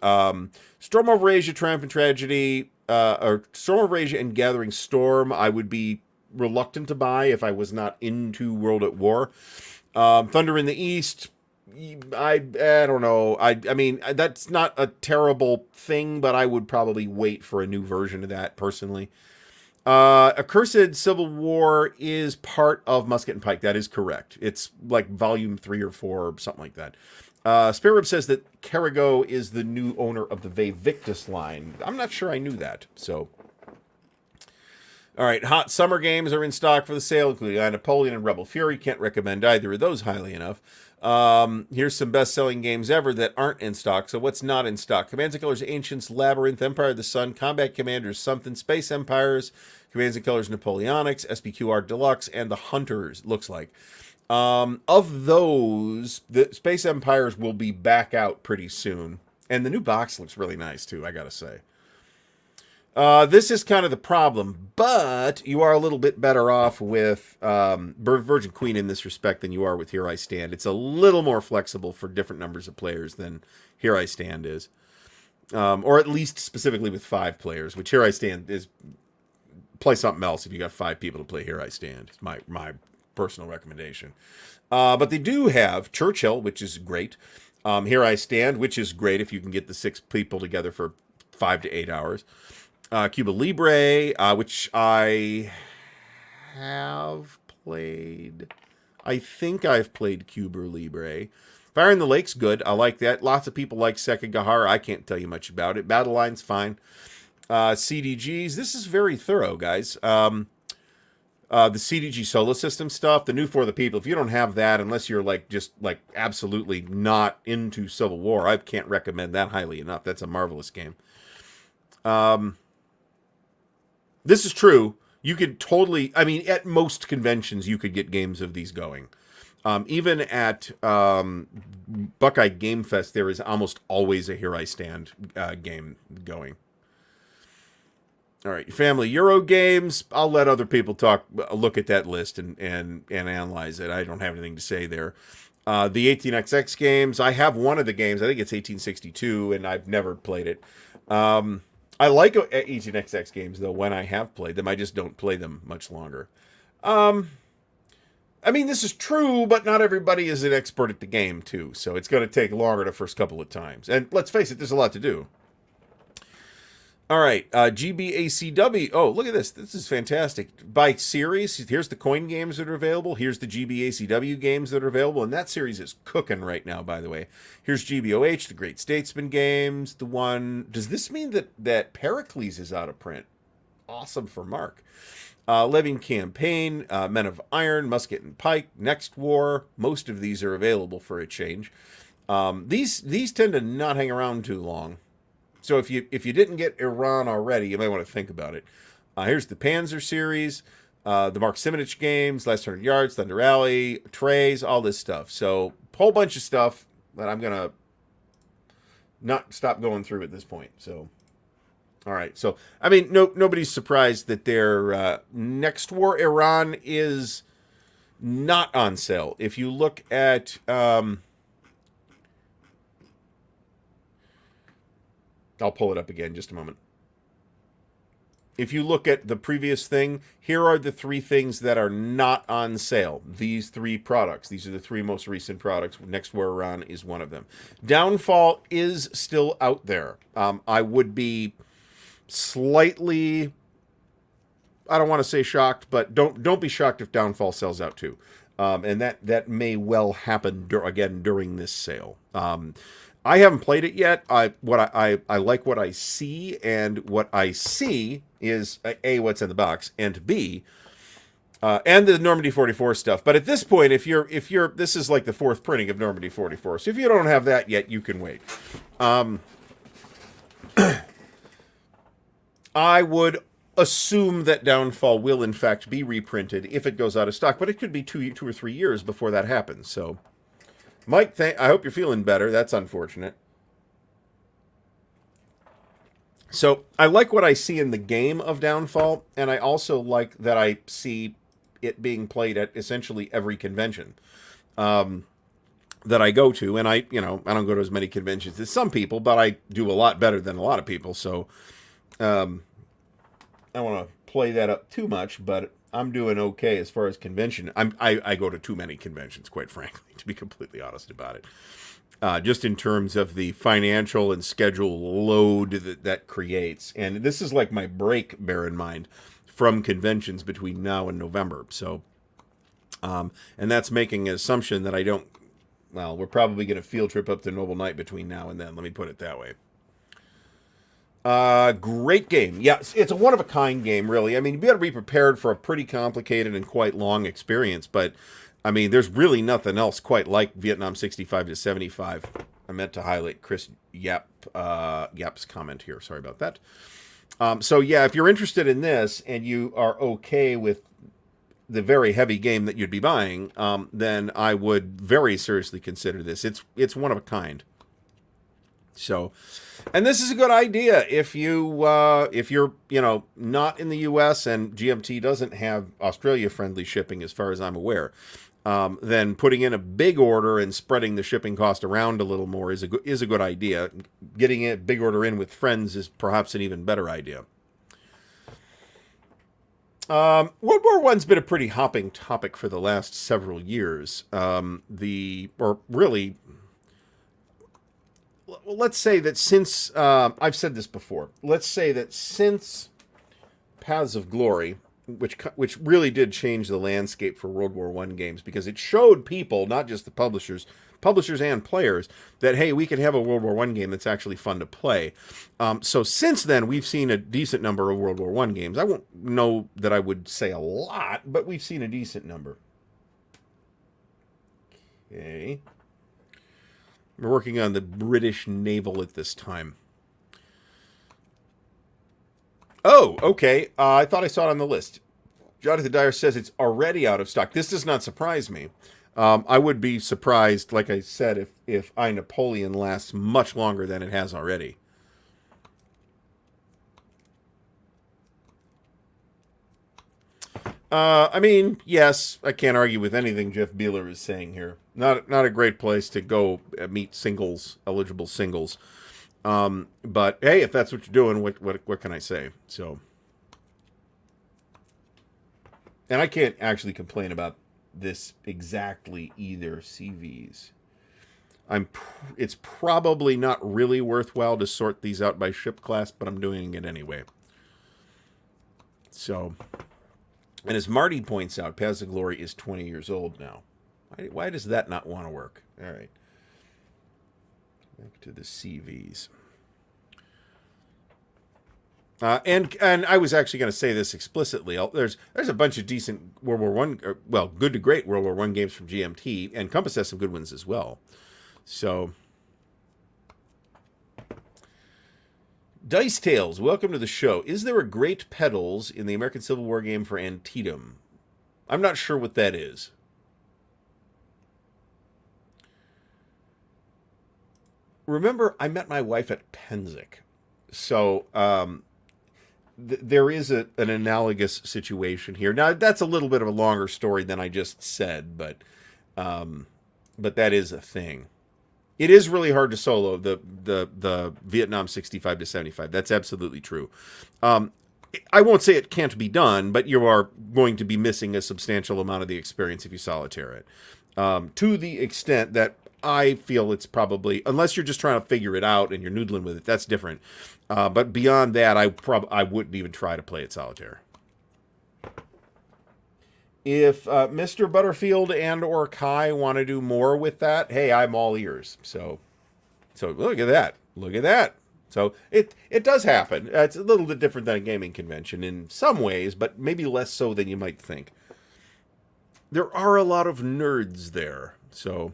Storm Over Asia, Triumphant Tragedy, or Storm Over Asia and Gathering Storm, I would be reluctant to buy if I was not into World at War. Thunder in the East, I don't know. I mean, that's not a terrible thing, but I would probably wait for a new version of that, personally. Accursed Civil War is part of Musket and Pike. That is correct. It's like volume 3 or 4 or something like that. Spare Rib says that Carigo is the new owner of the Vivictus line. I'm not sure I knew that, so... All right, hot summer games are in stock for the sale, including Napoleon and Rebel Fury. Can't recommend either of those highly enough. Here's some best-selling games ever that aren't in stock. So what's not in stock? Commands and Colors Ancients, Labyrinth, Empire of the Sun, Combat Commanders, something, Space Empires, Commands and Colors Napoleonics, SPQR Deluxe, and the Hunters, looks like. Of those, the Space Empires will be back out pretty soon. And the new box looks really nice, too, I gotta say. This is kind of the problem, but you are a little bit better off with Virgin Queen in this respect than you are with Here I Stand. It's a little more flexible for different numbers of players than Here I Stand is. Or at least specifically with 5 players, which Here I Stand is... Play something else if you got 5 people to play Here I Stand. It's my personal recommendation. But they do have Churchill, which is great. Here I Stand, which is great if you can get the 6 people together for 5 to 8 hours. Cuba Libre, which I have played. I think I've played Cuba Libre. Fire in the Lake's good. I like that. Lots of people like Sekigahara. I can't tell you much about it. Battle Line's fine. CDGs. This is very thorough, guys. The CDG Solar System stuff, the new For the People. If you don't have that, unless you're like just like absolutely not into Civil War, I can't recommend that highly enough. That's a marvelous game. This is true. You could totally, I mean, at most conventions, you could get games of these going. Even at Buckeye Game Fest, there is almost always a Here I Stand game going. All right, family Euro games. I'll let other people look at that list and analyze it. I don't have anything to say there. The 18XX games. I have one of the games. I think it's 1862, and I've never played it. I like 18XX games, though, when I have played them. I just don't play them much longer. I mean, this is true, but not everybody is an expert at the game, too. So it's going to take longer the first couple of times. And let's face it, there's a lot to do. All right, GBACW. Oh, look at this. This is fantastic. By series, here's the coin games that are available. Here's the GBACW games that are available. And that series is cooking right now, by the way. Here's GBOH, the Great Statesman games. The one... Does this mean that Pericles is out of print? Awesome for Mark. Living Campaign, Men of Iron, Musket and Pike, Next War. Most of these are available for a change. These tend to not hang around too long. So if you didn't get Iran already, you might want to think about it. Here's the Panzer series, the Mark Simonich games, Last 100 Yards, Thunder Alley, Trays, all this stuff. So a whole bunch of stuff that I'm going to not stop going through at this point. So, all right. So, I mean, nobody's surprised that their Next War Iran is not on sale. If you look at... I'll pull it up again in just a moment. If you look at the previous thing, here are the 3 things that are not on sale. These 3 products. These are the 3 most recent products. Next War Iran is one of them. Downfall is still out there. I would be slightly... I don't want to say shocked, but don't be shocked if Downfall sells out too. And that may well happen again during this sale. I haven't played it yet. I like what I see, and what I see is A, what's in the box, and B, and the Normandy 44 stuff. But at this point, if you're this is like the 4th printing of Normandy 44. So if you don't have that yet, you can wait. I would assume that Downfall will in fact be reprinted if it goes out of stock, but it could be 2 or 3 years before that happens. So. Mike, I hope you're feeling better. That's unfortunate. So, I like what I see in the game of Downfall, and I also like that I see it being played at essentially every convention that I go to. And I don't go to as many conventions as some people, but I do a lot better than a lot of people. So, I don't want to play that up too much, but I'm doing okay as far as convention. I go to too many conventions, quite frankly, to be completely honest about it. Just in terms of the financial and schedule load that creates. And this is like my break, bear in mind, from conventions between now and November. So, and that's making an assumption that I don't... Well, we're probably going to field trip up to Noble Night between now and then. Let me put it that way. Great game. Yeah, it's a one-of-a-kind game, really. I mean, you got to be prepared for a pretty complicated and quite long experience, but, I mean, there's really nothing else quite like Vietnam 65 to 75. I meant to highlight Chris Yap's comment here. Sorry about that. So, yeah, if you're interested in this and you are okay with the very heavy game that you'd be buying, then I would very seriously consider this. It's one of a kind. So, and this is a good idea if you're not in the U.S. and GMT doesn't have Australia-friendly shipping, as far as I'm aware. Then putting in a big order and spreading the shipping cost around a little more is a good idea. Getting a big order in with friends is perhaps an even better idea. World War One's been a pretty hopping topic for the last several years. Or really, let's say that since I've said this before. Let's say that since Paths of Glory, which really did change the landscape for World War One games, because it showed people, not just the publishers and players, that hey, we can have a World War One game that's actually fun to play. So since then, we've seen a decent number of World War One games. I won't know that I would say a lot, but we've seen a decent number. Okay, we're working on the British naval at this time. Oh, okay. I thought I saw it on the list. Jonathan Dyer says it's already out of stock. This does not surprise me. I would be surprised, like I said, if I Napoleon lasts much longer than it has already. I mean, yes, I can't argue with anything Jeff Beeler is saying here. Not a great place to go meet eligible singles. But hey, if that's what you're doing, what can I say? So, and I can't actually complain about this exactly either, CVs. It's probably not really worthwhile to sort these out by ship class, but I'm doing it anyway. So, and as Marty points out, Paths of Glory is 20 years old now. Why does that not want to work? All right. Back to the CVs. And I was actually going to say this explicitly. There's a bunch of decent World War One, well, good to great World War One games from GMT, and Compass has some good ones as well. So, Dice Tales, welcome to the show. Is there a Great Pedals in the American Civil War game for Antietam? I'm not sure what that is. Remember, I met my wife at Penzic. So, there is an analogous situation here. Now, that's a little bit of a longer story than I just said, but that is a thing. It is really hard to solo the Vietnam 65 to 75. That's absolutely true. I won't say it can't be done, but you are going to be missing a substantial amount of the experience if you solitaire it. To the extent that I feel it's probably, unless you're just trying to figure it out and you're noodling with it, that's different. But beyond that, I wouldn't even try to play it solitaire. If Mr. Butterfield and or Kai want to do more with that, hey, I'm all ears. So look at that. Look at that. So it does happen. It's a little bit different than a gaming convention in some ways, but maybe less so than you might think. There are a lot of nerds there. So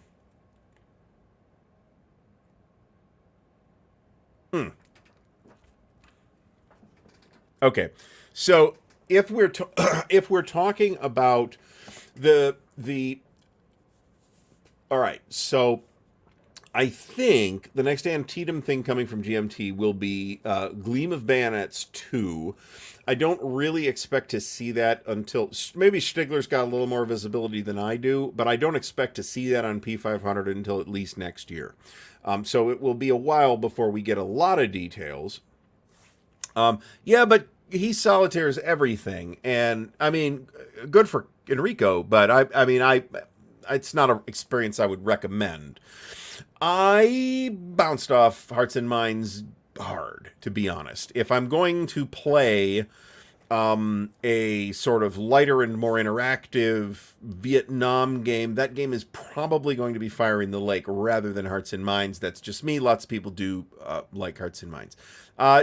okay. So if we're if we're talking about the all right, so I think the next Antietam thing coming from GMT will be Gleam of Bayonets 2. I don't really expect to see that until maybe Stigler's got a little more visibility than I do, but I don't expect to see that on P500 until at least next year. So it will be a while before we get a lot of details. Yeah, but he solitaires everything, and I mean, good for Enrico, but I mean, it's not an experience I would recommend. I bounced off Hearts and Minds hard, to be honest. If I'm going to play a sort of lighter and more interactive Vietnam game, that game is probably going to be Fire in the Lake rather than Hearts and Minds. That's just me. Lots of people do like Hearts and Minds.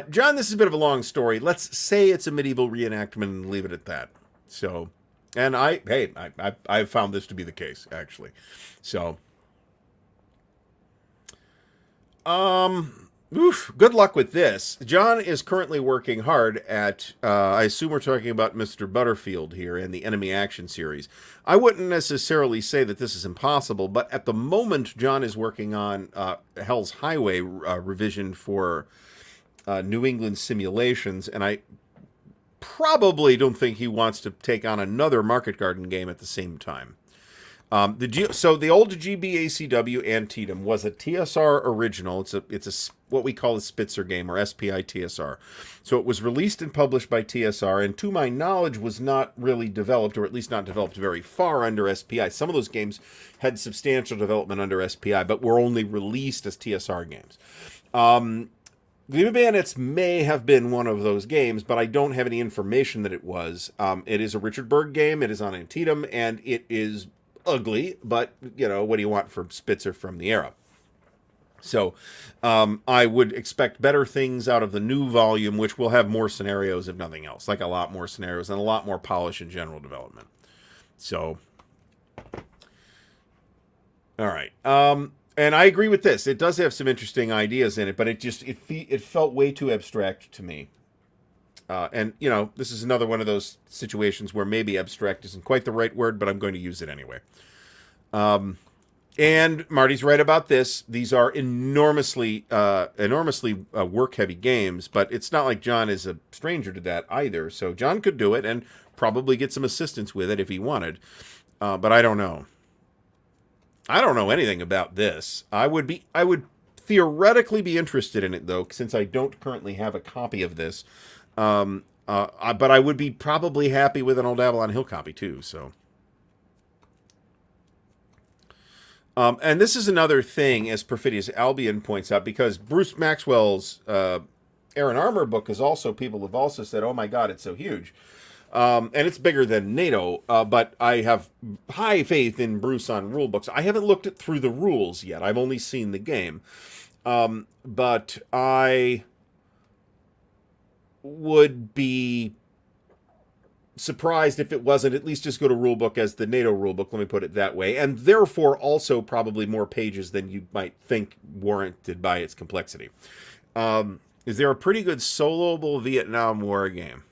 John, this is a bit of a long story. Let's say it's a medieval reenactment and leave it at that. So, and I've found this to be the case, actually. So, good luck with this. John is currently working hard at, I assume we're talking about Mr. Butterfield here and the Enemy Action series. I wouldn't necessarily say that this is impossible, but at the moment, John is working on Hell's Highway revision for New England Simulations, and I probably don't think he wants to take on another Market Garden game at the same time. So the old GBACW Antietam was a TSR original. It's a what we call a Spitzer game, or SPI TSR. So it was released and published by TSR, and to my knowledge was not really developed, or at least not developed very far under SPI. Some of those games had substantial development under SPI, but were only released as TSR games. Gleaming Bayonets may have been one of those games, but I don't have any information that it was. It is a Richard Berg game. It is on Antietam, and it is ugly, but, you know, what do you want from Spitzer from the era? So I would expect better things out of the new volume, which will have more scenarios, if nothing else. Like a lot more scenarios and a lot more polish in general development. So, all right. And I agree with this. It does have some interesting ideas in it, but it felt way too abstract to me. And, you know, this is another one of those situations where maybe abstract isn't quite the right word, but I'm going to use it anyway. And Marty's right about this. These are enormously work-heavy games, but it's not like John is a stranger to that either. So John could do it and probably get some assistance with it if he wanted. But I don't know. I don't know anything about this. I would theoretically be interested in it, though, since I don't currently have a copy of this. But I would be probably happy with an old Avalon Hill copy, too, so. And this is another thing, as Perfidious Albion points out, because Bruce Maxwell's Air and Armor book is also, people have also said, oh my god, it's so huge. And it's bigger than NATO, but I have high faith in Bruce on rule books. I haven't looked through the rules yet. I've only seen the game. But I would be surprised if it wasn't at least as good a rulebook as the NATO rulebook, let me put it that way, and therefore also probably more pages than you might think warranted by its complexity. Is there a pretty good soloable Vietnam War game?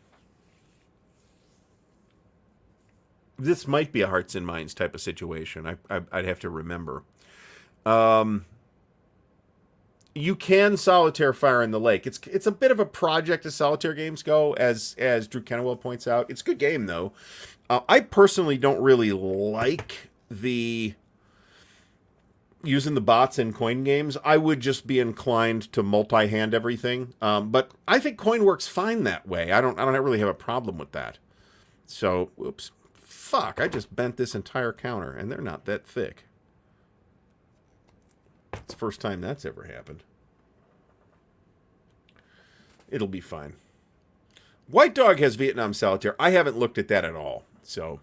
This might be a Hearts and Minds type of situation. I'd have to remember. You can solitaire Fire in the Lake. It's a bit of a project as solitaire games go, as Drew Kennewell points out. It's a good game, though. I personally don't really like the using the bots in coin games. I would just be inclined to multi-hand everything. But I think coin works fine that way. I don't really have a problem with that. So, whoops. Fuck, I just bent this entire counter, and they're not that thick. It's the first time that's ever happened. It'll be fine. White Dog has Vietnam Solitaire. I haven't looked at that at all. So,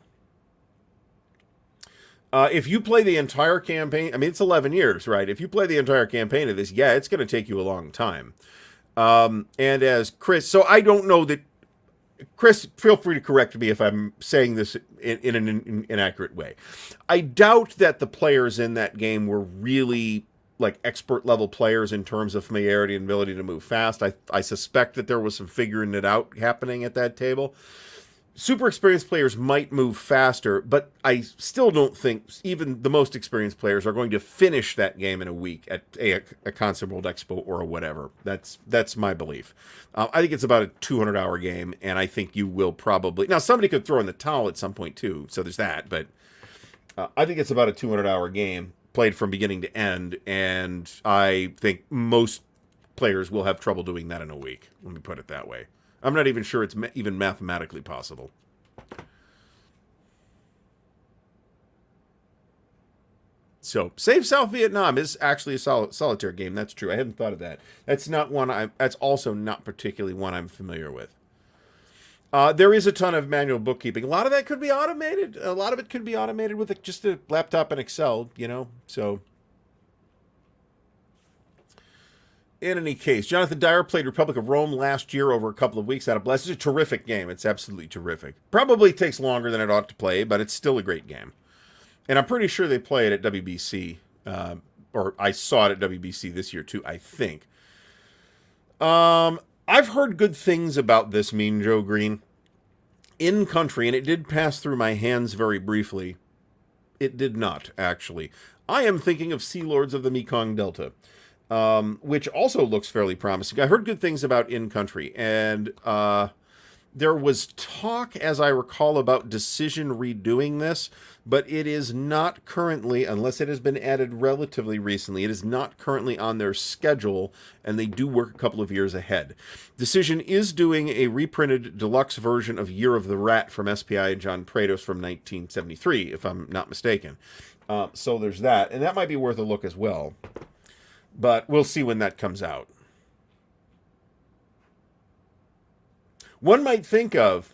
if you play the entire campaign, I mean, it's 11 years, right? If you play the entire campaign of this, yeah, it's going to take you a long time. And as Chris, so I don't know that, Chris, feel free to correct me if I'm saying this in an inaccurate way. I doubt that the players in that game were really like expert level players in terms of familiarity and ability to move fast. I suspect that there was some figuring it out happening at that table. Super experienced players might move faster, but I still don't think even the most experienced players are going to finish that game in a week at a Concept World Expo or whatever. That's my belief. I think it's about a 200-hour game, and I think you will probably... Now, somebody could throw in the towel at some point, too, so there's that, but I think it's about a 200-hour game, played from beginning to end, and I think most players will have trouble doing that in a week. Let me put it that way. I'm not even sure it's even mathematically possible. So, Save South Vietnam is actually a solitaire game. That's true. I hadn't thought of that. That's not one that's also not particularly one I'm familiar with. There is a ton of manual bookkeeping. A lot of that could be automated. A lot of it could be automated with just a laptop and Excel, you know. So, in any case, Jonathan Dyer played Republic of Rome last year over a couple of weeks out of Blast. It's a terrific game. It's absolutely terrific. Probably takes longer than it ought to play, but it's still a great game. And I'm pretty sure they play it at WBC, or I saw it at WBC this year too, I think. I've heard good things about this, Mean Joe Green. In country, and it did pass through my hands very briefly. It did not, actually. I am thinking of Sea Lords of the Mekong Delta. Which also looks fairly promising. I heard good things about In Country, and There was talk, as I recall, about Decision redoing this, but it is not currently, unless it has been added relatively recently, it is not currently on their schedule, and they do work a couple of years ahead. Decision is doing a reprinted deluxe version of Year of the Rat from SPI and John Prados from 1973, if I'm not mistaken. So there's that, and that might be worth a look as well. But we'll see when that comes out. One might think of,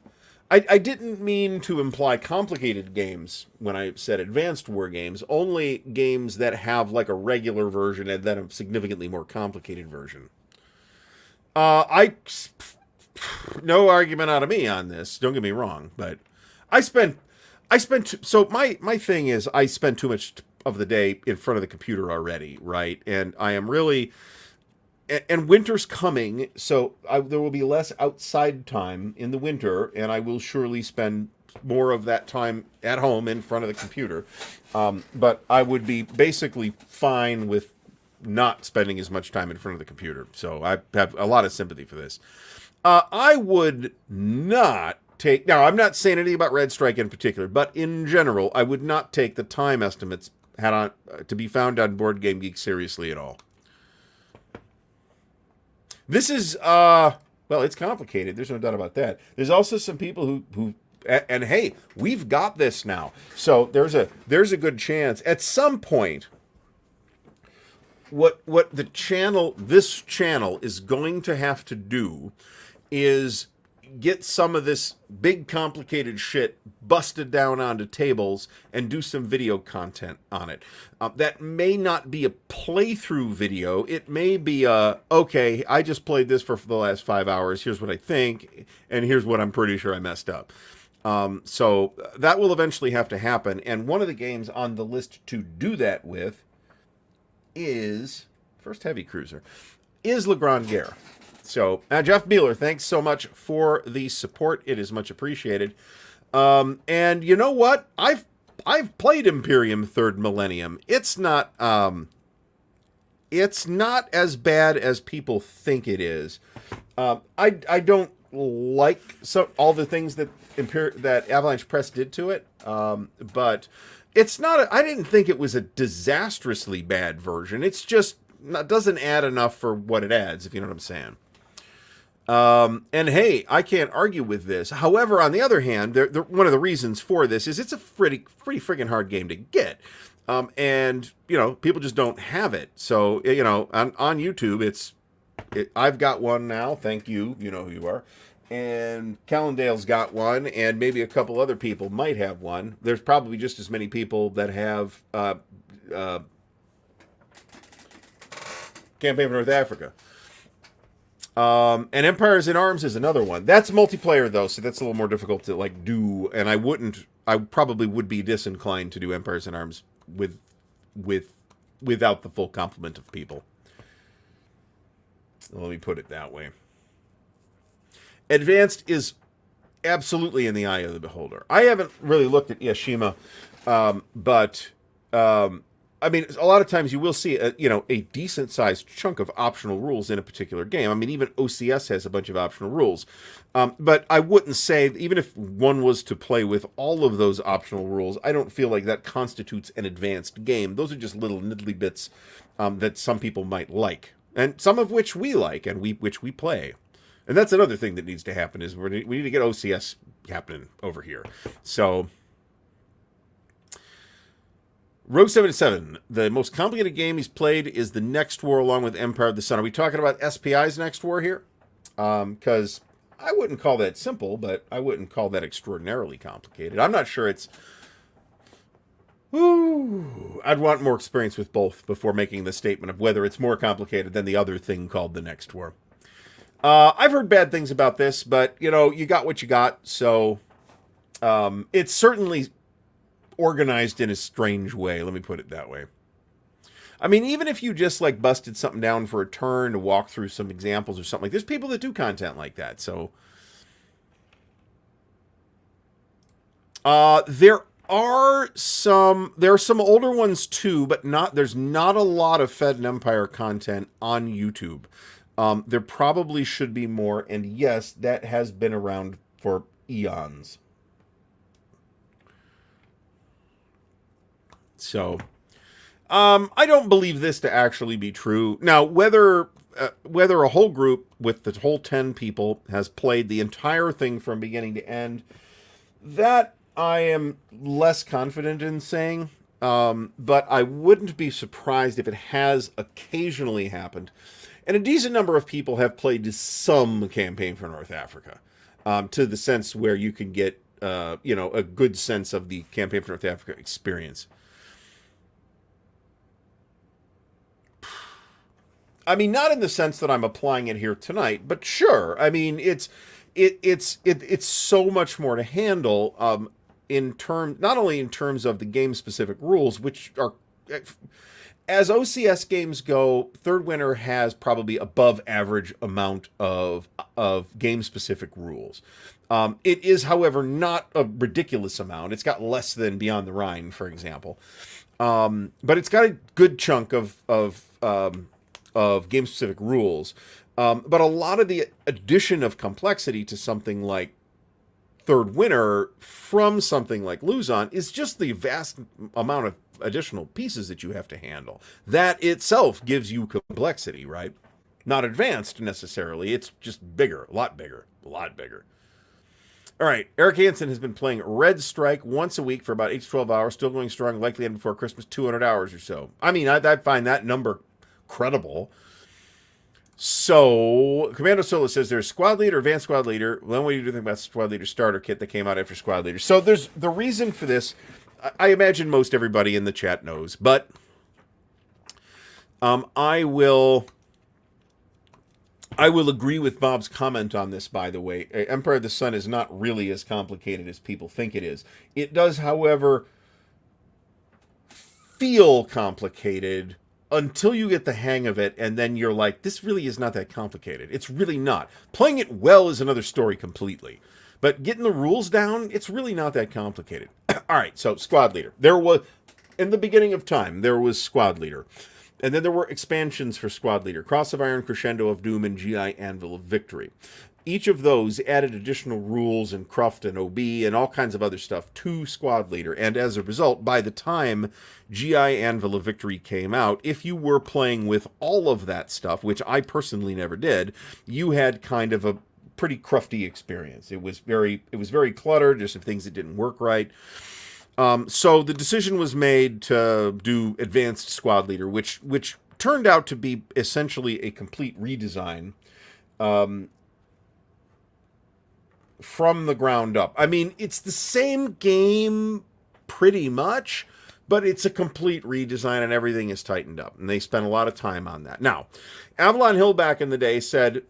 I didn't mean to imply complicated games when I said advanced war games, only games that have like a regular version and then a significantly more complicated version. No argument out of me on this, don't get me wrong, but so my thing is I spend too much of the day in front of the computer already, right? And I am really... And winter's coming, so there will be less outside time in the winter, and I will surely spend more of that time at home in front of the computer. But I would be basically fine with not spending as much time in front of the computer. So I have a lot of sympathy for this. I would not take... Now, I'm not saying anything about Red Strike in particular, but in general, I would not take the time estimates to be found on Board Game Geek seriously at all. This is, well, it's complicated. There's no doubt about that. There's also some people who and hey, we've got this now. So there's a good chance at some point what this channel is going to have to do is get some of this big complicated shit busted down onto tables and do some video content on it. That may not be a playthrough video. It may be okay, I just played this for the last 5 hours. Here's what I think, and here's what I'm pretty sure I messed up. So that will eventually have to happen. And one of the games on the list to do that with is, first heavy cruiser, is Le Grand Guerre. So, Jeff Beeler, thanks so much for the support. It is much appreciated. And you know what? I've played Imperium Third Millennium. It's not as bad as people think it is. I don't like all the things that Avalanche Press did to it, but it's not. I didn't think it was a disastrously bad version. It's just doesn't add enough for what it adds, if you know what I'm saying. And hey, I can't argue with this. However, on the other hand, one of the reasons for this is it's a pretty friggin' hard game to get. And, you know, people just don't have it. So, you know, on YouTube, I've got one now. Thank you. You know who you are. And Callendale's got one, and maybe a couple other people might have one. There's probably just as many people that have Campaign for North Africa. And Empires in Arms is another one. That's multiplayer, though, so that's a little more difficult to, like, do. And I probably would be disinclined to do Empires in Arms without the full complement of people. Let me put it that way. Advanced is absolutely in the eye of the beholder. I haven't really looked at Yashima, but I mean, a lot of times you will see a decent-sized chunk of optional rules in a particular game. I mean, even OCS has a bunch of optional rules. But I wouldn't say, even if one was to play with all of those optional rules, I don't feel like that constitutes an advanced game. Those are just little niddly bits that some people might like, and some of which we like and which we play. And that's another thing that needs to happen, is we need to get OCS happening over here. So... Rogue 77, the most complicated game he's played is the Next War along with Empire of the Sun. Are we talking about SPI's Next War here? Because I wouldn't call that simple, but I wouldn't call that extraordinarily complicated. I'm not sure it's... I'd want more experience with both before making the statement of whether it's more complicated than the other thing called the Next War. I've heard bad things about this, but, you know, you got what you got, so it's certainly... organized in a strange way, let me put it that way. I mean, even if you just like busted something down for a turn to walk through some examples or something, like there's people that do content like that. So there are some older ones too, but there's not a lot of Fed and Empire content on YouTube. There probably should be more, and yes, that has been around for eons. So, I don't believe this to actually be true. Now, whether a whole group with the whole 10 people has played the entire thing from beginning to end, that I am less confident in saying. But I wouldn't be surprised if it has occasionally happened. And a decent number of people have played some campaign for North Africa, to the sense where you can get, a good sense of the campaign for North Africa experience. I mean, not in the sense that I'm applying it here tonight, but sure. I mean, it's so much more to handle, not only in terms of the game specific rules, which are, as OCS games go, Third Winter has probably above average amount of game specific rules. It is, however, not a ridiculous amount. It's got less than Beyond the Rhine, for example, but it's got a good chunk of game specific rules. But a lot of the addition of complexity to something like Third Winter from something like Luzon is just the vast amount of additional pieces that you have to handle. That itself gives you complexity, right? Not advanced necessarily. It's just bigger, a lot bigger. All right, Eric Hansen has been playing Red Strike once a week for about 8 to 12 hours, still going strong, likely end before Christmas, 200 hours or so. I mean, I find that number credible. So, Commando Solo says there's Squad Leader, Advanced Squad Leader. Then what do you think about Squad Leader Starter Kit that came out after Squad Leader? So, there's the reason for this. I imagine most everybody in the chat knows, but I will agree with Bob's comment on this, by the way. Empire of the Sun is not really as complicated as people think it is. It does, however, feel complicated until you get the hang of it, and then you're like, this really is not that complicated. It's really not. Playing it well is another story completely. But getting the rules down, it's really not that complicated. All right, so Squad Leader. There was, in the beginning of time, there was Squad Leader. And then there were expansions for Squad Leader. Cross of Iron, Crescendo of Doom, and GI Anvil of Victory. Each of those added additional rules and cruft and OB and all kinds of other stuff to Squad Leader. And as a result, by the time GI Anvil of Victory came out, if you were playing with all of that stuff, which I personally never did, you had kind of a pretty crufty experience. It was very cluttered, just some things that didn't work right. So the decision was made to do Advanced Squad Leader, which turned out to be essentially a complete redesign from the ground up. I mean, it's the same game pretty much, but it's a complete redesign and everything is tightened up. And they spent a lot of time on that. Now, Avalon Hill back in the day said,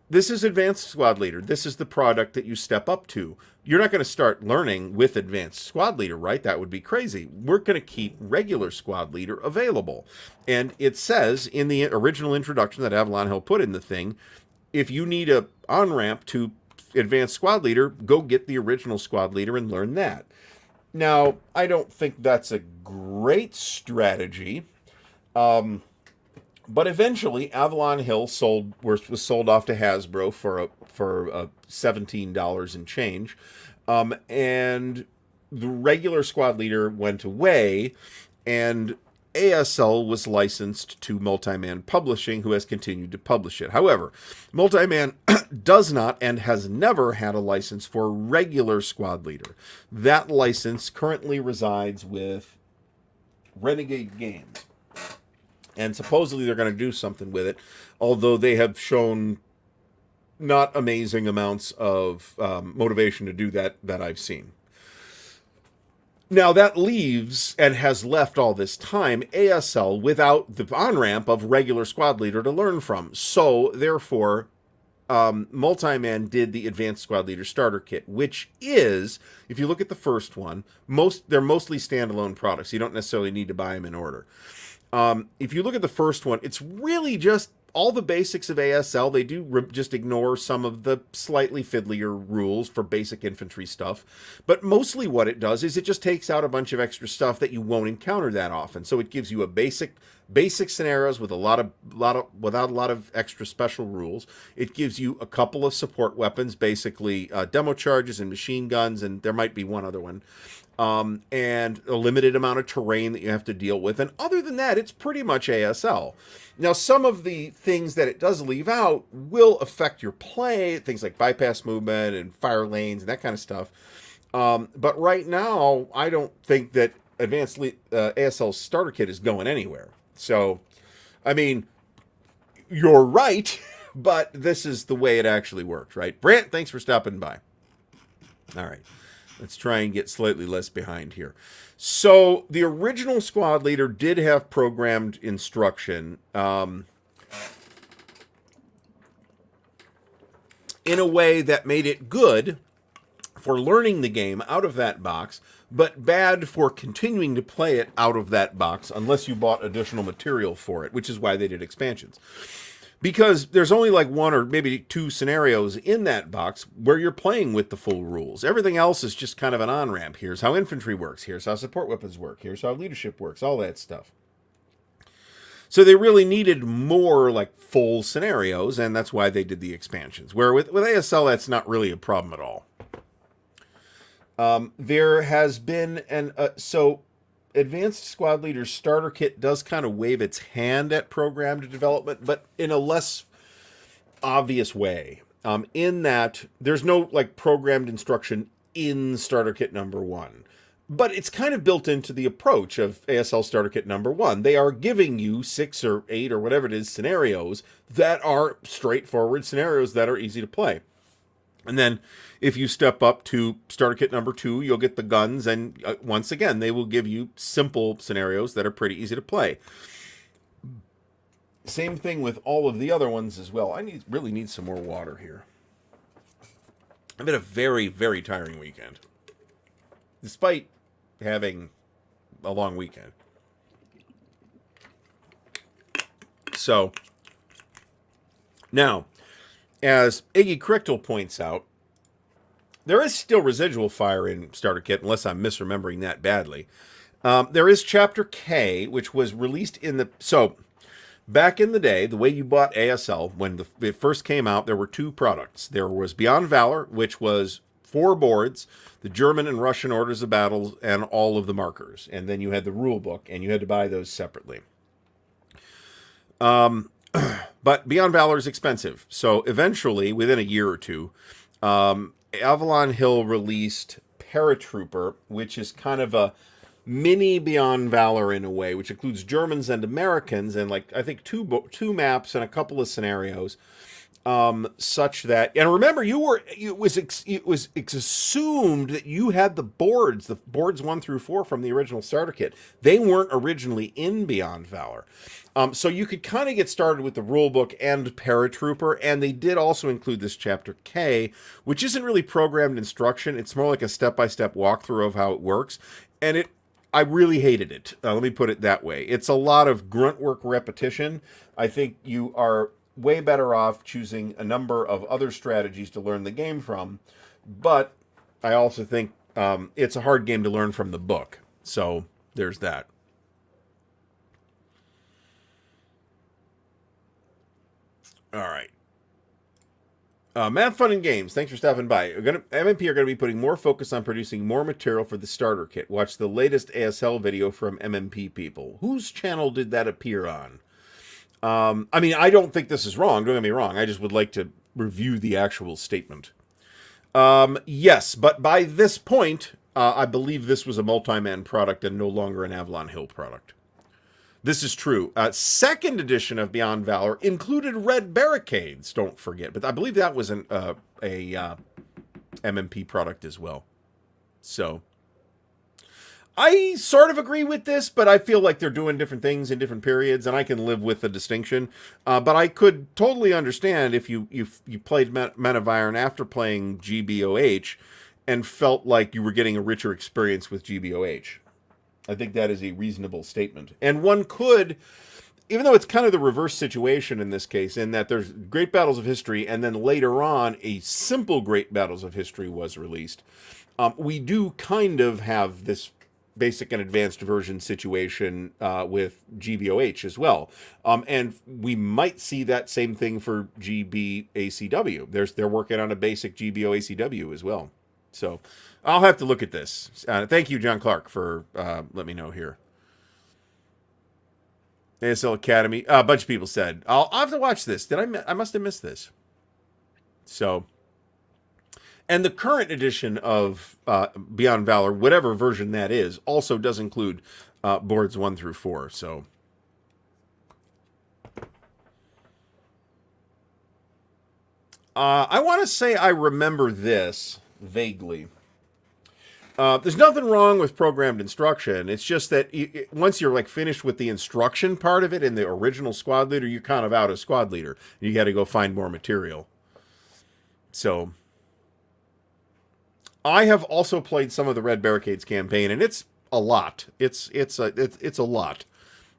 this is Advanced Squad Leader. This is the product that you step up to. You're not going to start learning with Advanced Squad Leader, right? That would be crazy. We're going to keep regular Squad Leader available. And it says in the original introduction that Avalon Hill put in the thing, if you need a on-ramp to Advanced Squad Leader, go get the original Squad Leader and learn that. Now, I don't think that's a great strategy. But eventually, Avalon Hill was sold off to Hasbro for $17 and change, and the regular Squad Leader went away, and ASL was licensed to Multiman Publishing, who has continued to publish it. However, Multiman does not and has never had a license for regular Squad Leader. That license currently resides with Renegade Games. And supposedly they're going to do something with it, although they have shown not amazing amounts of motivation to do that I've seen. Now, that leaves, and has left all this time, ASL without the on-ramp of regular Squad Leader to learn from. So, therefore, Multiman did the Advanced Squad Leader Starter Kit, which is, if you look at the first one, they're mostly standalone products. You don't necessarily need to buy them in order. If you look at the first one, it's really just all the basics of ASL. They do just ignore some of the slightly fiddlier rules for basic infantry stuff. But mostly what it does is it just takes out a bunch of extra stuff that you won't encounter that often. So it gives you a basic basic scenarios with without a lot of extra special rules. It gives you a couple of support weapons, basically demo charges and machine guns, and there might be one other one. And a limited amount of terrain that you have to deal with. And other than that, it's pretty much ASL. Now, some of the things that it does leave out will affect your play, things like bypass movement and fire lanes and that kind of stuff. But right now, I don't think that Advanced ASL Starter Kit is going anywhere. So, I mean, you're right, but this is the way it actually works, right? Brant, thanks for stopping by. All right. Let's try and get slightly less behind here. So the original squad leader did have programmed instruction in a way that made it good for learning the game out of that box, but bad for continuing to play it out of that box unless you bought additional material for it, which is why they did expansions. Because there's only like one or maybe two scenarios in that box where you're playing with the full rules. Everything else is just kind of an on-ramp. Here's how infantry works. Here's how support weapons work. Here's how leadership works. All that stuff. So they really needed more like full scenarios, and that's why they did the expansions. Where with ASL, that's not really a problem at all. There has been so Advanced Squad Leader Starter Kit does kind of wave its hand at programmed development, but in a less obvious way. In that there's no like programmed instruction in Starter Kit number 1. But it's kind of built into the approach of ASL Starter Kit number 1. They are giving you 6 or 8 or whatever it is scenarios that are straightforward scenarios that are easy to play. And then if you step up to Starter Kit number 2, you'll get the guns. And once again, they will give you simple scenarios that are pretty easy to play. Same thing with all of the other ones as well. I really need some more water here. I've had a very, very tiring weekend. Despite having a long weekend. So, now, as Iggy Crichtel points out, there is still residual fire in Starter Kit, unless I'm misremembering that badly. There is Chapter K, which was released in the... So, back in the day, the way you bought ASL, when it first came out, there were 2 products. There was Beyond Valor, which was 4 boards, the German and Russian orders of battle, and all of the markers. And then you had the rule book, and you had to buy those separately. But Beyond Valor is expensive. So eventually, within a year or two, Avalon Hill released Paratrooper, which is kind of a mini Beyond Valor in a way, which includes Germans and Americans, and like I think two maps and a couple of scenarios, such that. And remember, it was assumed that you had the boards 1 through 4 from the original Starter Kit. They weren't originally in Beyond Valor. So you could kind of get started with the rulebook and Paratrooper, and they did also include this Chapter K, which isn't really programmed instruction. It's more like a step-by-step walkthrough of how it works, and I really hated it. Let me put it that way. It's a lot of grunt work repetition. I think you are way better off choosing a number of other strategies to learn the game from, but I also think it's a hard game to learn from the book. So there's that. All right. Math Fun and Games, thanks for stopping by. MMP are going to be putting more focus on producing more material for the starter kit. Watch the latest ASL video from MMP people. Whose channel did that appear on? I mean, I don't think this is wrong. Don't get me wrong. I just would like to review the actual statement. Yes, but by this point, I believe this was a multi-man product and no longer an Avalon Hill product. This is true. Second edition of Beyond Valor included red barricades, don't forget. But I believe that was a MMP product as well. So, I sort of agree with this, but I feel like they're doing different things in different periods, and I can live with the distinction. But I could totally understand if you played Men of Iron after playing GBOH and felt like you were getting a richer experience with GBOH. I think that is a reasonable statement. And one could, even though it's kind of the reverse situation in this case, in that there's Great Battles of History, and then later on, a simple Great Battles of History was released. We do kind of have this basic and advanced version situation with GBOH as well. And we might see that same thing for GBACW. They're working on a basic GBOACW as well. So I'll have to look at this. Thank you, John Clark, for letting me know here. ASL Academy. A bunch of people said, I'll have to watch this. I must have missed this. So, and the current edition of Beyond Valor, whatever version that is, also does include boards 1 through 4. So, I want to say I remember this vaguely. There's nothing wrong with programmed instruction. It's just that once you're like finished with the instruction part of it in the original squad leader, you're kind of out of squad leader. You got to go find more material. So I have also played some of the Red Barricades campaign, and it's a lot. It's a lot.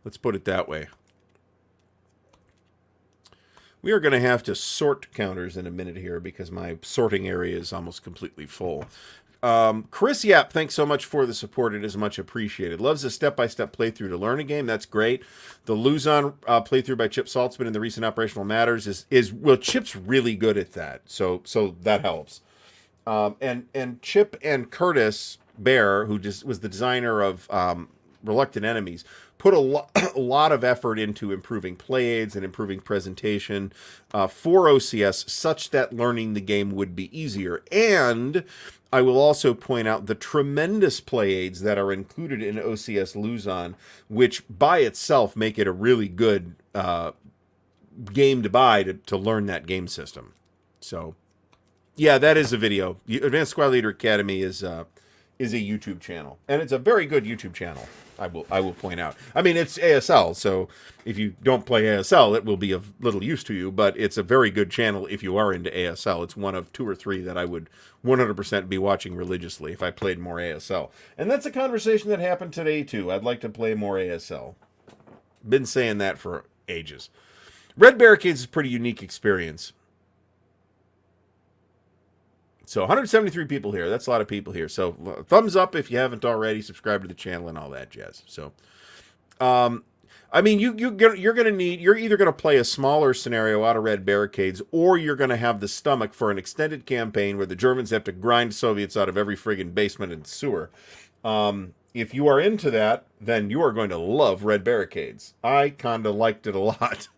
Let's put it that way. We are going to have to sort counters in a minute here because my sorting area is almost completely full. Chris Yap, thanks so much for the support. It is much appreciated. Loves a step-by-step playthrough to learn a game. That's great. The Luzon playthrough by Chip Saltzman in the recent Operational Matters well, Chip's really good at that, so that helps. And Chip and Curtis Bear, who just was the designer of Reluctant Enemies, put a lot of effort into improving play aids and improving presentation for OCS, such that learning the game would be easier. And I will also point out the tremendous play aids that are included in OCS Luzon, which by itself make it a really good game to buy to learn that game system. So, yeah, that is a video. Advanced Squad Leader Academy is a YouTube channel, and it's a very good YouTube channel. I will point out. I mean, it's ASL, so if you don't play ASL, it will be of little use to you, but it's a very good channel if you are into ASL. It's one of 2 or 3 that I would 100% be watching religiously if I played more ASL. And that's a conversation that happened today, too. I'd like to play more ASL. Been saying that for ages. Red Barricades is a pretty unique experience. So 173 people here. That's a lot of people here. So thumbs up if you haven't already. Subscribe to the channel and all that jazz. So, I mean, you're either going to play a smaller scenario out of Red Barricades, or you're going to have the stomach for an extended campaign where the Germans have to grind Soviets out of every friggin' basement and sewer. If you are into that, then you are going to love Red Barricades. I kind of liked it a lot.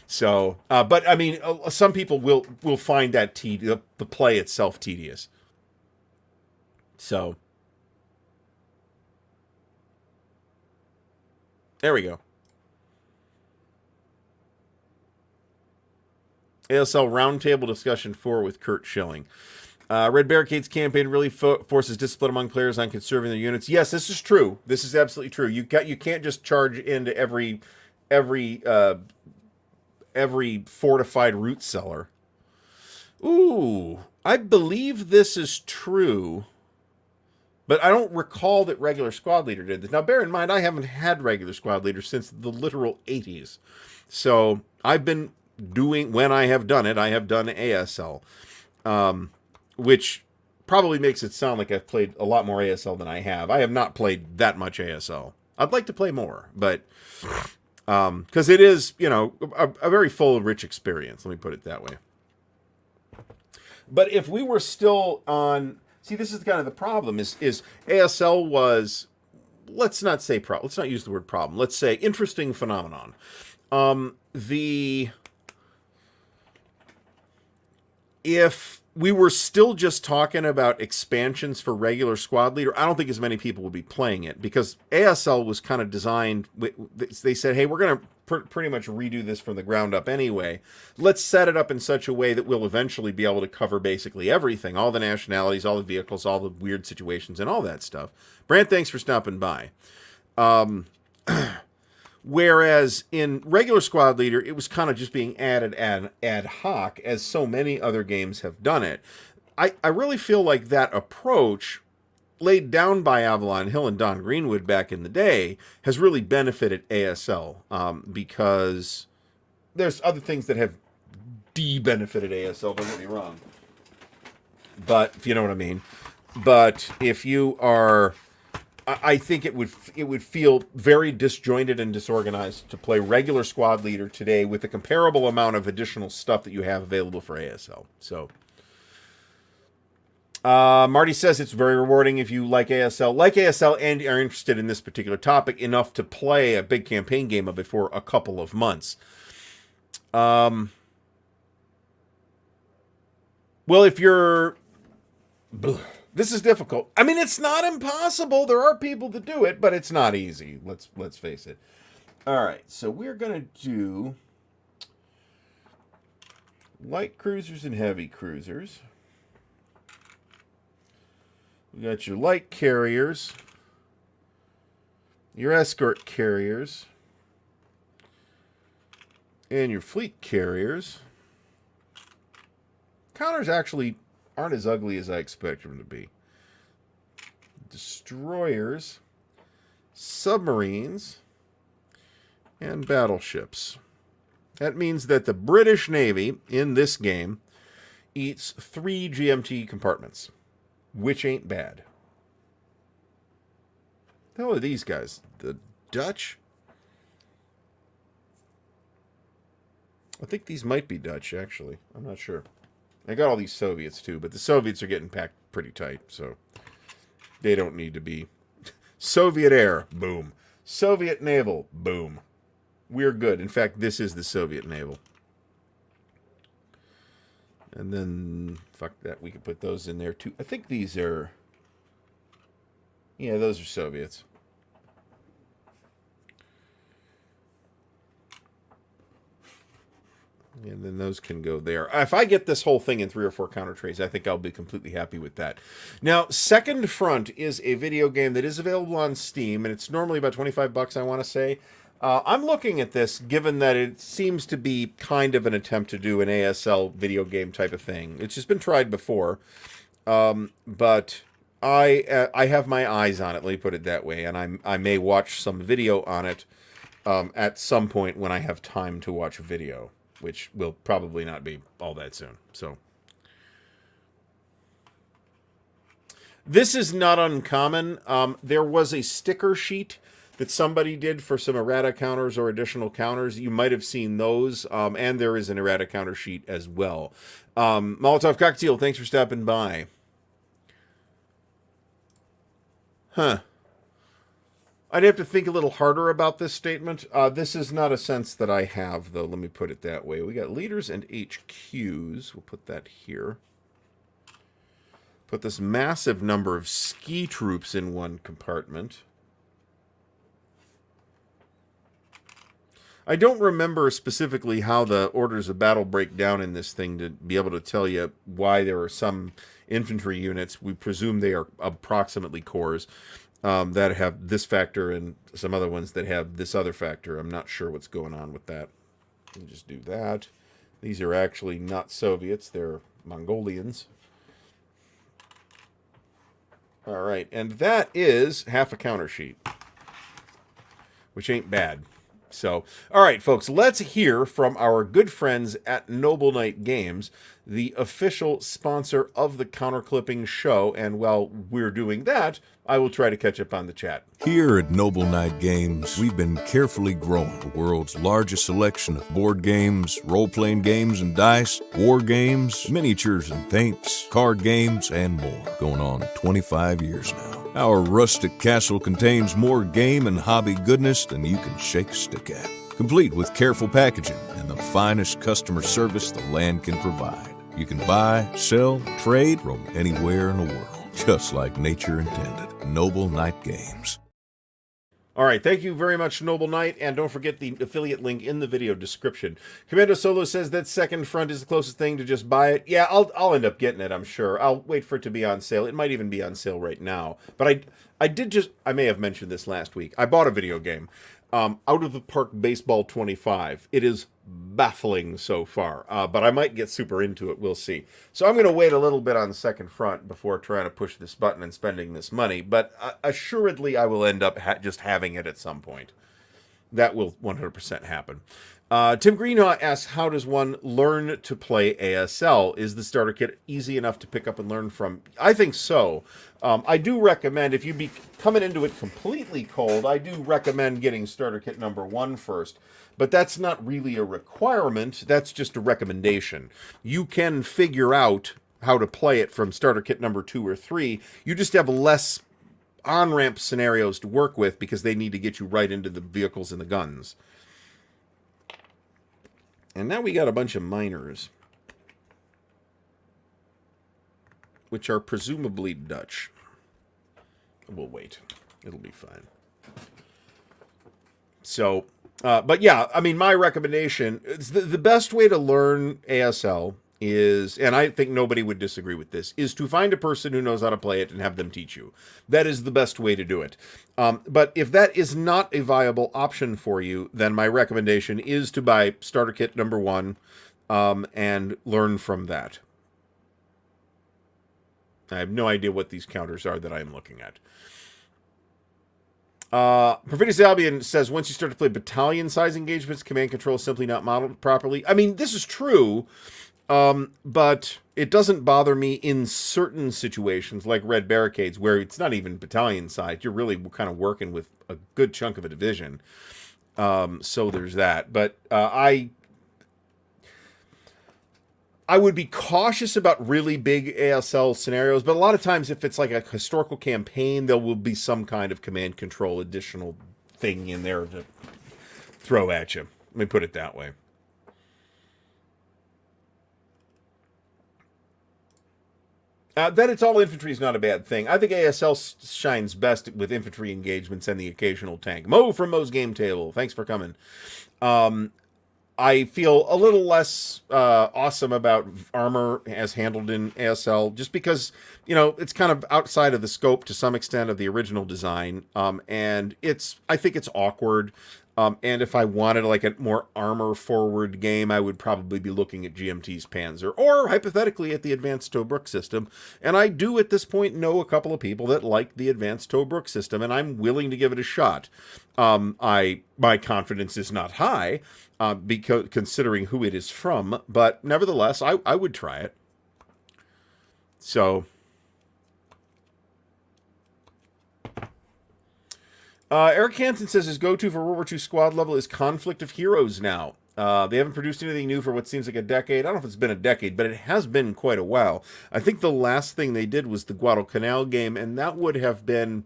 So, but I mean, some people will find that the play itself tedious. So, there we go. ASL Roundtable Discussion 4 with Kurt Schilling. Red Barricades campaign really forces discipline among players on conserving their units. Yes, this is true. This is absolutely true. You can't just charge into every fortified root cellar. Ooh, I believe this is true, but I don't recall that regular squad leader did this. Now, bear in mind, I haven't had regular squad leader since the literal 80s. So I've been doing, when I have done it, I have done ASL, which probably makes it sound like I've played a lot more ASL than I have. I have not played that much ASL. I'd like to play more, but because it is, you know, a very full, rich experience. Let me put it that way. But if we were still on, see, this is kind of the problem. Is ASL was, let's not use the word problem. Let's say interesting phenomenon. If we were still just talking about expansions for regular squad leader, I don't think as many people would be playing it, because ASL was kind of designed, they said, hey, we're going to pretty much redo this from the ground up anyway. Let's set it up in such a way that we'll eventually be able to cover basically everything, all the nationalities, all the vehicles, all the weird situations, and all that stuff. Brant, thanks for stopping by. Whereas in regular squad leader, it was kind of just being added ad hoc, as so many other games have done it. I really feel like that approach, laid down by Avalon Hill and Don Greenwood back in the day, has really benefited ASL, because there's other things that have de-benefited ASL, don't get me wrong. But, if you know what I mean. But if you are I think it would feel very disjointed and disorganized to play regular squad leader today with a comparable amount of additional stuff that you have available for ASL. So, Marty says it's very rewarding if you like ASL, and are interested in this particular topic enough to play a big campaign game of it for a couple of months. Well, if you're... This is difficult. I mean, it's not impossible. There are people that do it, but it's not easy. Let's face it. All right, so we're going to do light cruisers and heavy cruisers. We got your light carriers, your escort carriers, and your fleet carriers. Counters actually aren't as ugly as I expected them to be. Destroyers, submarines, and battleships. That means that the British Navy in this game eats 3 GMT compartments, which ain't bad. The hell are these guys? The Dutch? I think these might be Dutch, actually. I'm not sure. I got all these Soviets, too, but the Soviets are getting packed pretty tight, so they don't need to be. Soviet air, boom. Soviet naval, boom. We're good. In fact, this is the Soviet naval. And then, fuck that, we could put those in there, too. I think these are... Yeah, those are Soviets. And then those can go there. If I get this whole thing in 3 or 4 counter trays, I think I'll be completely happy with that. Now, Second Front is a video game that is available on Steam, and it's normally about $25, I want to say. I'm looking at this, given that it seems to be kind of an attempt to do an ASL video game type of thing. It's just been tried before, but I have my eyes on it, let me put it that way, and I may watch some video on it at some point when I have time to watch a video, which will probably not be all that soon. So this is not uncommon. There was a sticker sheet that somebody did for some errata counters or additional counters. You might have seen those, and there is an errata counter sheet as well. Molotov Cocktail, thanks for stopping by. Huh. I'd have to think a little harder about this statement. This is not a sense that I have, though. Let me put it that way. We got leaders and HQs. We'll put that here. Put this massive number of ski troops in one compartment. I don't remember specifically how the orders of battle break down in this thing to be able to tell you why there are some infantry units. We presume they are approximately corps. That have this factor and some other ones that have this other factor. I'm not sure what's going on with that. Let me just do that. These are actually not Soviets. They're Mongolians. All right. And that is half a counter sheet, which ain't bad. So, all right, folks, let's hear from our good friends at Noble Knight Games, the official sponsor of the Counterclipping show. And while we're doing that, I will try to catch up on the chat. Here at Noble Knight Games, we've been carefully growing the world's largest selection of board games, role-playing games and dice, war games, miniatures and paints, card games, and more. Going on 25 years now. Our rustic castle contains more game and hobby goodness than you can shake a stick at. Complete with careful packaging and the finest customer service the land can provide. You can buy, sell, trade from anywhere in the world, just like nature intended. Noble Knight Games. All right, thank you very much, Noble Knight, and don't forget the affiliate link in the video description. Commando Solo says that Second Front is the closest thing to just buy it. Yeah, I'll end up getting it, I'm sure. I'll wait for it to be on sale. It might even be on sale right now. But I may have mentioned this last week. I bought a video game, Out of the Park Baseball 25. It is baffling so far, but I might get super into it. We'll see. So I'm going to wait a little bit on Second Front before trying to push this button and spending this money, but assuredly I will end up just having it at some point. that will 100% happen. Tim Greenhaw asks, how does one learn to play ASL? Is the starter kit easy enough to pick up and learn from? I think so. I do recommend, if you be coming into it completely cold, I do recommend getting starter kit number 1 first. But that's not really a requirement. That's just a recommendation. You can figure out how to play it from starter kit number 2 or 3. You just have less on-ramp scenarios to work with because they need to get you right into the vehicles and the guns. And now we got a bunch of miners, which are presumably Dutch. We'll wait. It'll be fine. So, but yeah, I mean, my recommendation is the best way to learn ASL is, and I think nobody would disagree with this, is to find a person who knows how to play it and have them teach you. That is the best way to do it. But if that is not a viable option for you, then my recommendation is to buy starter kit number 1 and learn from that. I have no idea what these counters are that I'm looking at. Perfidious Albion says, once you start to play battalion size engagements, command control is simply not modeled properly. I mean, this is true. But it doesn't bother me in certain situations, like Red Barricades, where it's not even battalion size. You're really kind of working with a good chunk of a division. So there's that. But I would be cautious about really big ASL scenarios. But a lot of times, if it's like a historical campaign, there will be some kind of command control additional thing in there to throw at you. Let me put it that way. That it's all infantry is not a bad thing. I think ASL shines best with infantry engagements and the occasional tank. Mo from Mo's Game Table, thanks for coming. I feel a little less awesome about armor as handled in ASL, just because, you know, it's kind of outside of the scope to some extent of the original design, and I think it's awkward. And if I wanted like a more armor-forward game, I would probably be looking at GMT's Panzer, or hypothetically at the Advanced Tobruk system. And I do at this point know a couple of people that like the Advanced Tobruk system, and I'm willing to give it a shot. My confidence is not high, because considering who it is from, but nevertheless, I would try it. So Eric Hansen says his go-to for World War II squad level is Conflict of Heroes now. They haven't produced anything new for what seems like a decade. I don't know if it's been a decade, but it has been quite a while. I think the last thing they did was the Guadalcanal game, and that would have been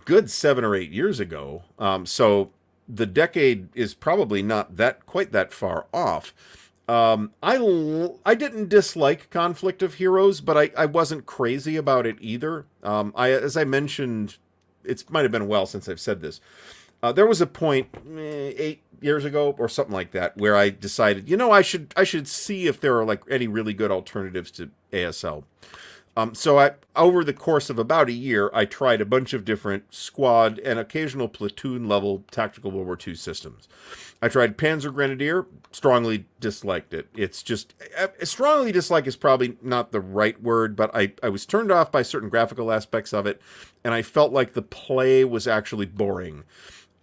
good 7 or 8 years ago. So the decade is probably not quite that far off. I didn't dislike Conflict of Heroes, but I wasn't crazy about it either. As I mentioned, it might have been a while since I've said this. There was a point 8 years ago or something like that where I decided, you know, I should see if there are like any really good alternatives to ASL. So over the course of about a year, I tried a bunch of different squad and occasional platoon level tactical World War II systems. I tried Panzer Grenadier, strongly disliked it. It's just, strongly dislike is probably not the right word, but I was turned off by certain graphical aspects of it, and I felt like the play was actually boring.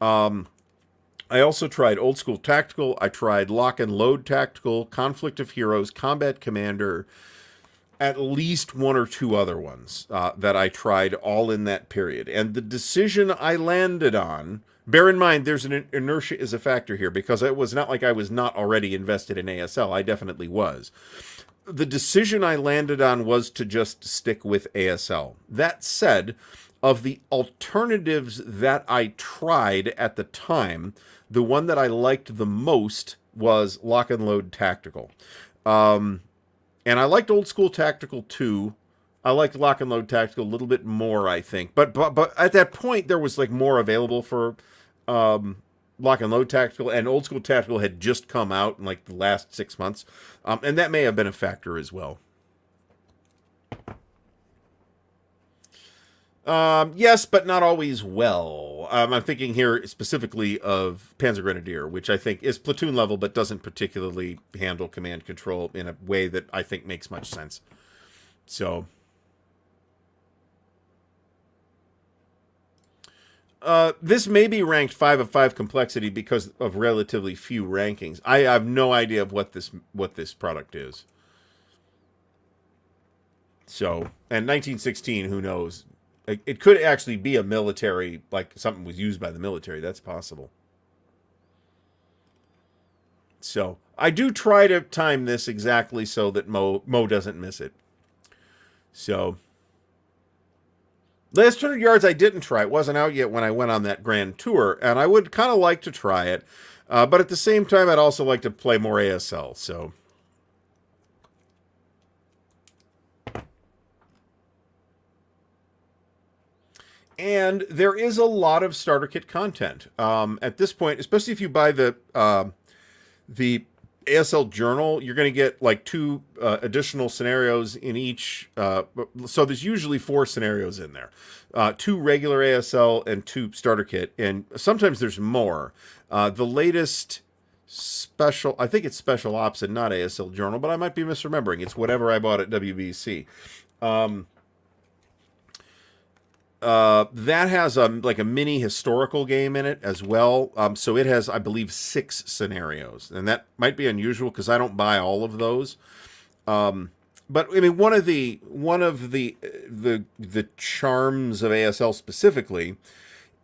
I also tried Old School Tactical, I tried Lock and Load Tactical, Conflict of Heroes, Combat Commander, at least 1 or 2 other ones that I tried all in that period. And the decision I landed on, bear in mind, there's an inertia is a factor here, because it was not like I was not already invested in ASL. I definitely was. The decision I landed on was to just stick with ASL. That said, of the alternatives that I tried at the time, the one that I liked the most was Lock and Load Tactical. And I liked Old School Tactical too. I liked Lock and Load Tactical a little bit more, I think. But at that point, there was like more available for Lock and Load Tactical, and Old School Tactical had just come out in like the last 6 months. And that may have been a factor as well. Yes, but not always well. I'm thinking here specifically of Panzer Grenadier, which I think is platoon level, but doesn't particularly handle command control in a way that I think makes much sense. So, This may be ranked 5 of 5 complexity because of relatively few rankings. I have no idea of what this product is. So, and 1916, who knows? It could actually be a military, like something was used by the military. That's possible. So, I do try to time this exactly so that Mo doesn't miss it. So, Last 100 Yards I didn't try. It wasn't out yet when I went on that grand tour, and I would kind of like to try it. But at the same time, I'd also like to play more ASL, so... And there is a lot of starter kit content at this point, especially if you buy the ASL journal. You're going to get like 2 additional scenarios in each. So there's usually 4 scenarios in there, 2 regular ASL and 2 starter kit, and sometimes there's more. The latest special, I think it's Special Ops and not ASL journal, but I might be misremembering. It's whatever I bought at WBC. That has like a mini historical game in it as well. So it has, I believe, 6 scenarios, and that might be unusual because I don't buy all of those. But I mean, one of the charms of ASL specifically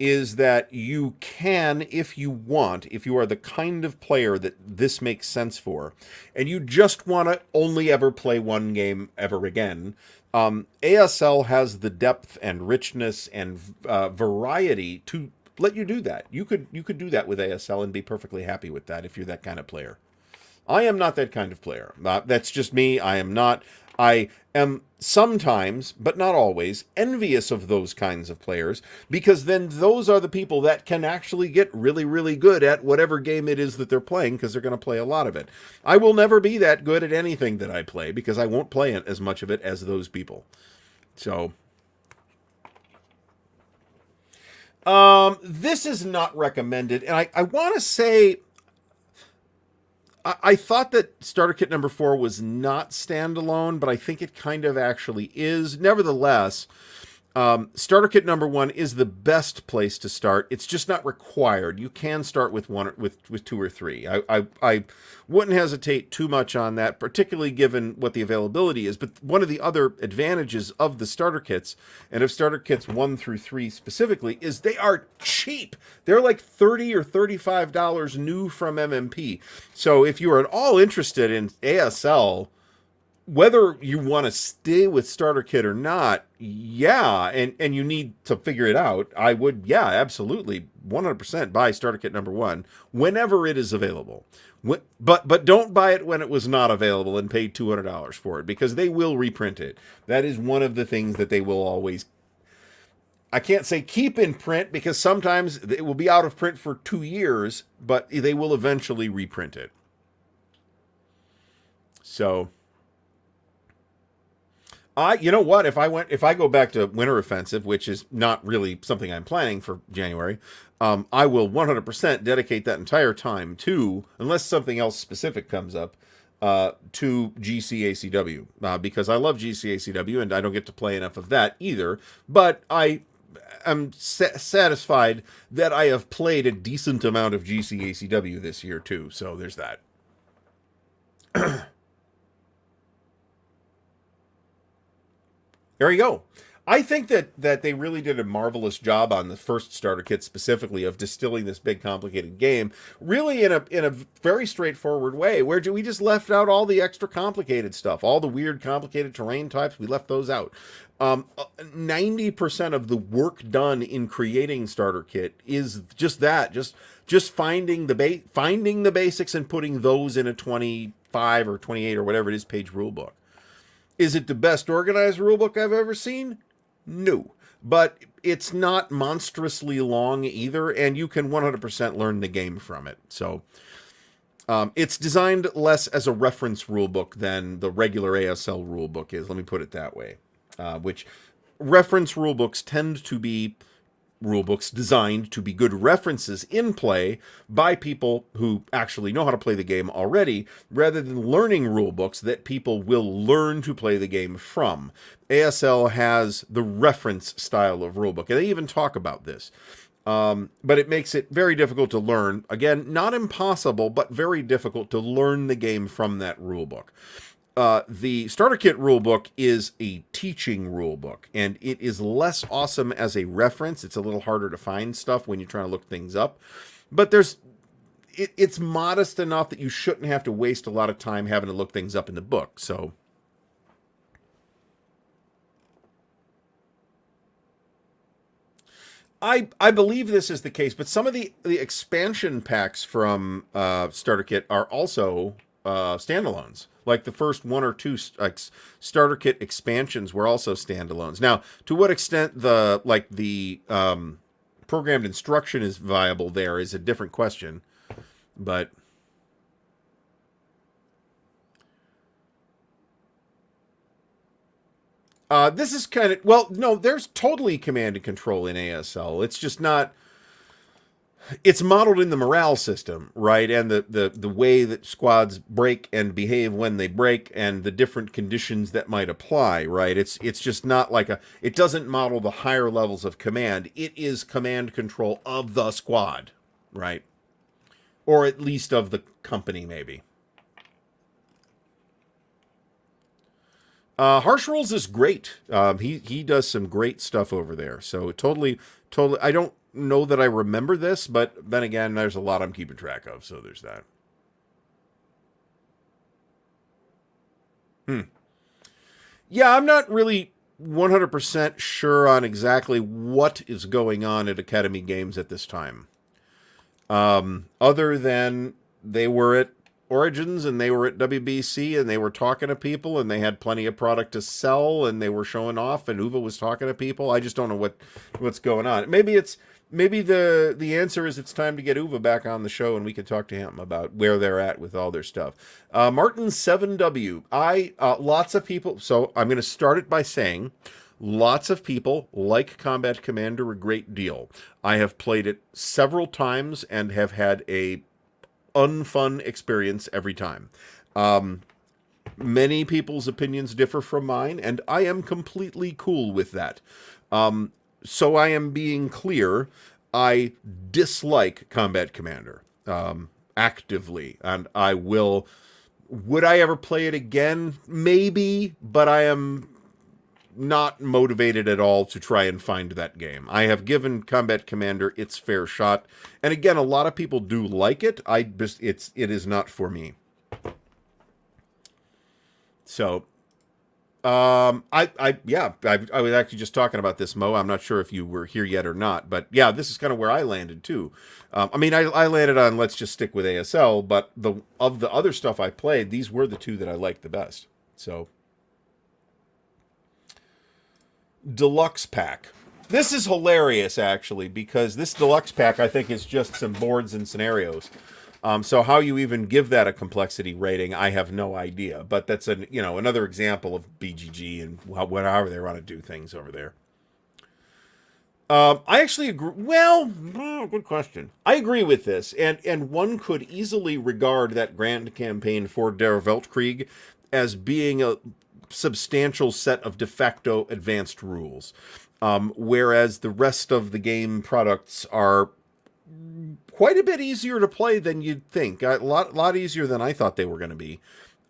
is that you can, if you want, if you are the kind of player that this makes sense for, and you just want to only ever play one game ever again. ASL has the depth and richness and variety to let you do that. You could do that with ASL and be perfectly happy with that if you're that kind of player. I am not that kind of player. That's just me. I am sometimes, but not always, envious of those kinds of players, because then those are the people that can actually get really, really good at whatever game it is that they're playing, because they're going to play a lot of it. I will never be that good at anything that I play, because I won't play as much of it as those people. So, this is not recommended, and I want to say... I thought that Starter Kit number 4 was not standalone, but I think it kind of actually is. Nevertheless, Starter Kit number 1 is the best place to start. It's just not required. You can start with 2 or 3. I wouldn't hesitate too much on that, particularly given what the availability is. But one of the other advantages of the starter kits, and of Starter Kits 1 through 3 specifically, is they are cheap. They're like $30 or $35 new from MMP. So if you are at all interested in ASL, whether you want to stay with Starter Kit or not, yeah, and you need to figure it out, I would, yeah, absolutely, 100% buy Starter Kit number 1 whenever it is available. But don't buy it when it was not available and pay $200 for it, because they will reprint it. That is one of the things that they will always... I can't say keep in print, because sometimes it will be out of print for 2 years, but they will eventually reprint it. So... you know what? If I go back to Winter Offensive, which is not really something I'm planning for January, I will 100% dedicate that entire time to, unless something else specific comes up, to GCACW, because I love GCACW and I don't get to play enough of that either. But I am satisfied that I have played a decent amount of GCACW this year too. So there's that. There you go. I think that they really did a marvelous job on the first starter kit specifically of distilling this big complicated game really in a very straightforward way, where we just left out all the extra complicated stuff, all the weird complicated terrain types. We left those out. 90% of the work done in creating starter kit is just that, just finding the basics and putting those in a 25 or 28 or whatever it is page rule book. Is it the best organized rulebook I've ever seen? No. But it's not monstrously long either, and you can 100% learn the game from it. So it's designed less as a reference rulebook than the regular ASL rulebook is. Let me put it that way. Which reference rulebooks tend to be rulebooks designed to be good references in play by people who actually know how to play the game already, rather than learning rulebooks that people will learn to play the game from. ASL has the reference style of rulebook, and they even talk about this. But it makes it very difficult to learn. Again, not impossible, but very difficult to learn the game from that rulebook. The starter kit rulebook is a teaching rulebook, and it is less awesome as a reference. It's a little harder to find stuff when you're trying to look things up, but it's modest enough that you shouldn't have to waste a lot of time having to look things up in the book. So I believe this is the case, but some of the expansion packs from starter kit are also standalones. Like the first one or two starter kit expansions were also standalones. Now, to what extent the programmed instruction is viable there is a different question. But this is kind of, well, no, there's totally command and control in ASL. It's just not. It's modeled in the morale system, right? And the way that squads break and behave when they break and the different conditions that might apply, right? It's just not like it doesn't model the higher levels of command. It is command control of the squad, right? Or at least of the company, maybe. Harsh Rules is great. He does some great stuff over there. So totally, I don't know that I remember this, but then again, there's a lot I'm keeping track of, so there's that. Yeah, I'm not really 100% sure on exactly what is going on at Academy Games at this time. Other than they were at Origins and they were at WBC and they were talking to people and they had plenty of product to sell and they were showing off and Uwe was talking to people. I just don't know what's going on. Maybe the answer is it's time to get Uwe back on the show and we can talk to him about where they're at with all their stuff. Martin 7W. Lots of people. So I'm going to start it by saying lots of people like Combat Commander a great deal. I have played it several times and have had a unfun experience every time. Many people's opinions differ from mine, and I am completely cool with that. So I am being clear, I dislike Combat Commander actively, and I will. Would I ever play it again? Maybe, but I am not motivated at all to try and find that game. I have given Combat Commander its fair shot, and again, a lot of people do like it. It is not for me. So, I was actually just talking about this, Mo. I'm not sure if you were here yet or not, but yeah, this is kind of where I landed too. I landed on let's just stick with ASL, but of the other stuff I played, these were the two that I liked the best. So. Deluxe pack. This is hilarious, actually, because this deluxe pack, I think, is just some boards and scenarios. So how you even give that a complexity rating, I have no idea. But that's another example of BGG and however they want to do things over there. I actually agree. Well, good question. I agree with this, and one could easily regard that grand campaign for Der Weltkrieg as being a substantial set of de facto advanced rules, whereas the rest of the game products are quite a bit easier to play than you'd think. A lot easier than I thought they were going to be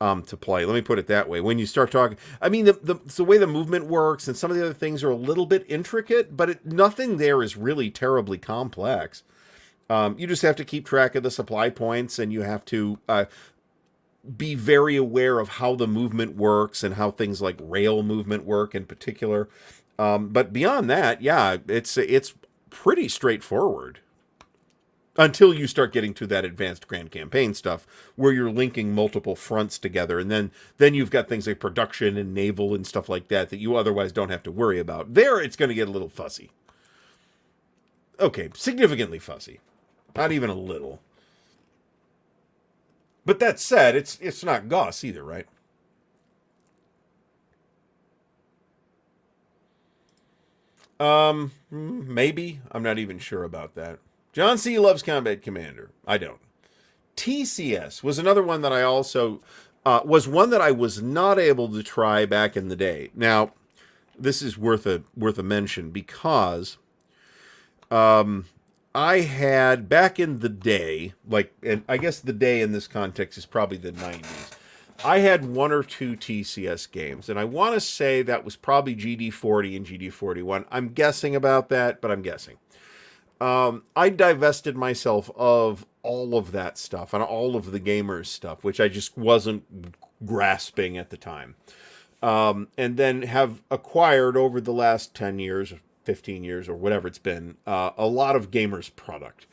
to play. Let me put it that way. When you start talking, I mean, the way the movement works and some of the other things are a little bit intricate, but nothing there is really terribly complex. You just have to keep track of the supply points, and you have to be very aware of how the movement works and how things like rail movement work in particular. But beyond that, yeah, it's pretty straightforward until you start getting to that advanced grand campaign stuff where you're linking multiple fronts together. And then you've got things like production and naval and stuff like that you otherwise don't have to worry about. There, it's going to get a little fussy. Okay, significantly fussy. Not even a little. But that said, it's not Goss either, right? Maybe. I'm not even sure about that. John C. loves Combat Commander. I don't. TCS was another one that I also was one that I was not able to try back in the day. Now, this is worth a mention because I had, back in the day, like, and I guess the day in this context is probably the 90s, I had one or two TCS games, and I want to say that was probably GD40 and GD41. I'm guessing about that, but I'm guessing. I divested myself of all of that stuff and all of the gamers stuff, which I just wasn't grasping at the time. And then have acquired over the last 10 years, 15 years, or whatever it's been, a lot of gamers product.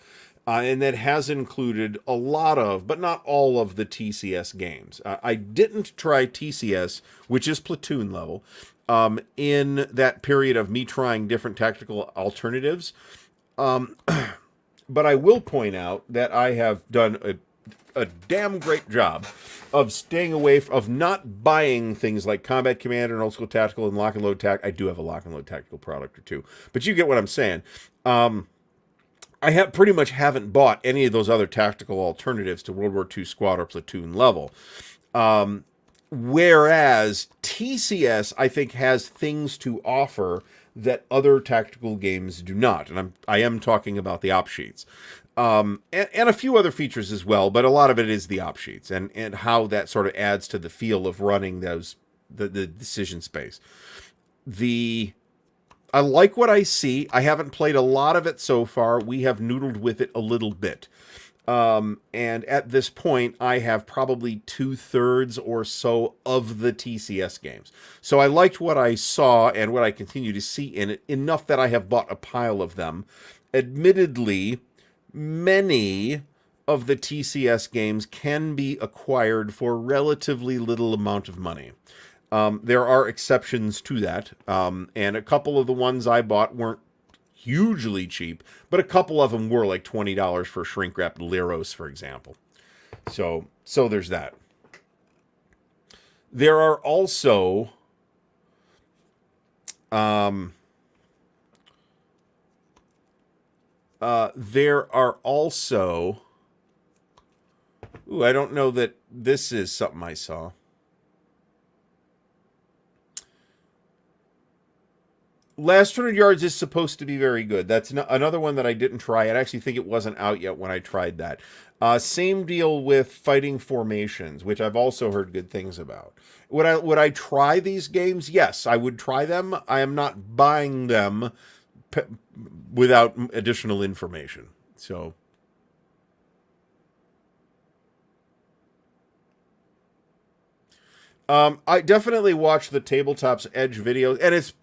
And that has included a lot of, but not all of the TCS games. I didn't try TCS, which is platoon level, in that period of me trying different tactical alternatives. But I will point out that I have done a damn great job of staying away of not buying things like Combat Commander and Old School Tactical and Lock and Load Tac. I do have a Lock and Load Tactical product or two, but you get what I'm saying. I have pretty much haven't bought any of those other tactical alternatives to World War II squad or platoon level. Whereas TCS, I think, has things to offer that other tactical games do not. And I am talking about the op sheets. And a few other features as well, but a lot of it is the op sheets and how that sort of adds to the feel of running the decision space. I like what I see. I haven't played a lot of it so far. We have noodled with it a little bit. And at this point, I have probably 2/3 or so of the TCS games. So I liked what I saw and what I continue to see in it enough that I have bought a pile of them. Admittedly, many of the TCS games can be acquired for relatively little amount of money. There are exceptions to that, and a couple of the ones I bought weren't hugely cheap, but a couple of them were like $20 for shrink-wrapped Lyros, for example. So there's that. There are also ooh, I don't know that this is something I saw. Last 100 Yards is supposed to be very good. That's another one that I didn't try. I actually think it wasn't out yet when I tried that. Same deal with Fighting Formations, which I've also heard good things about. Would I try these games? Yes, I would try them. I am not buying them without additional information. So I definitely watched the Tabletop's Edge video, and it's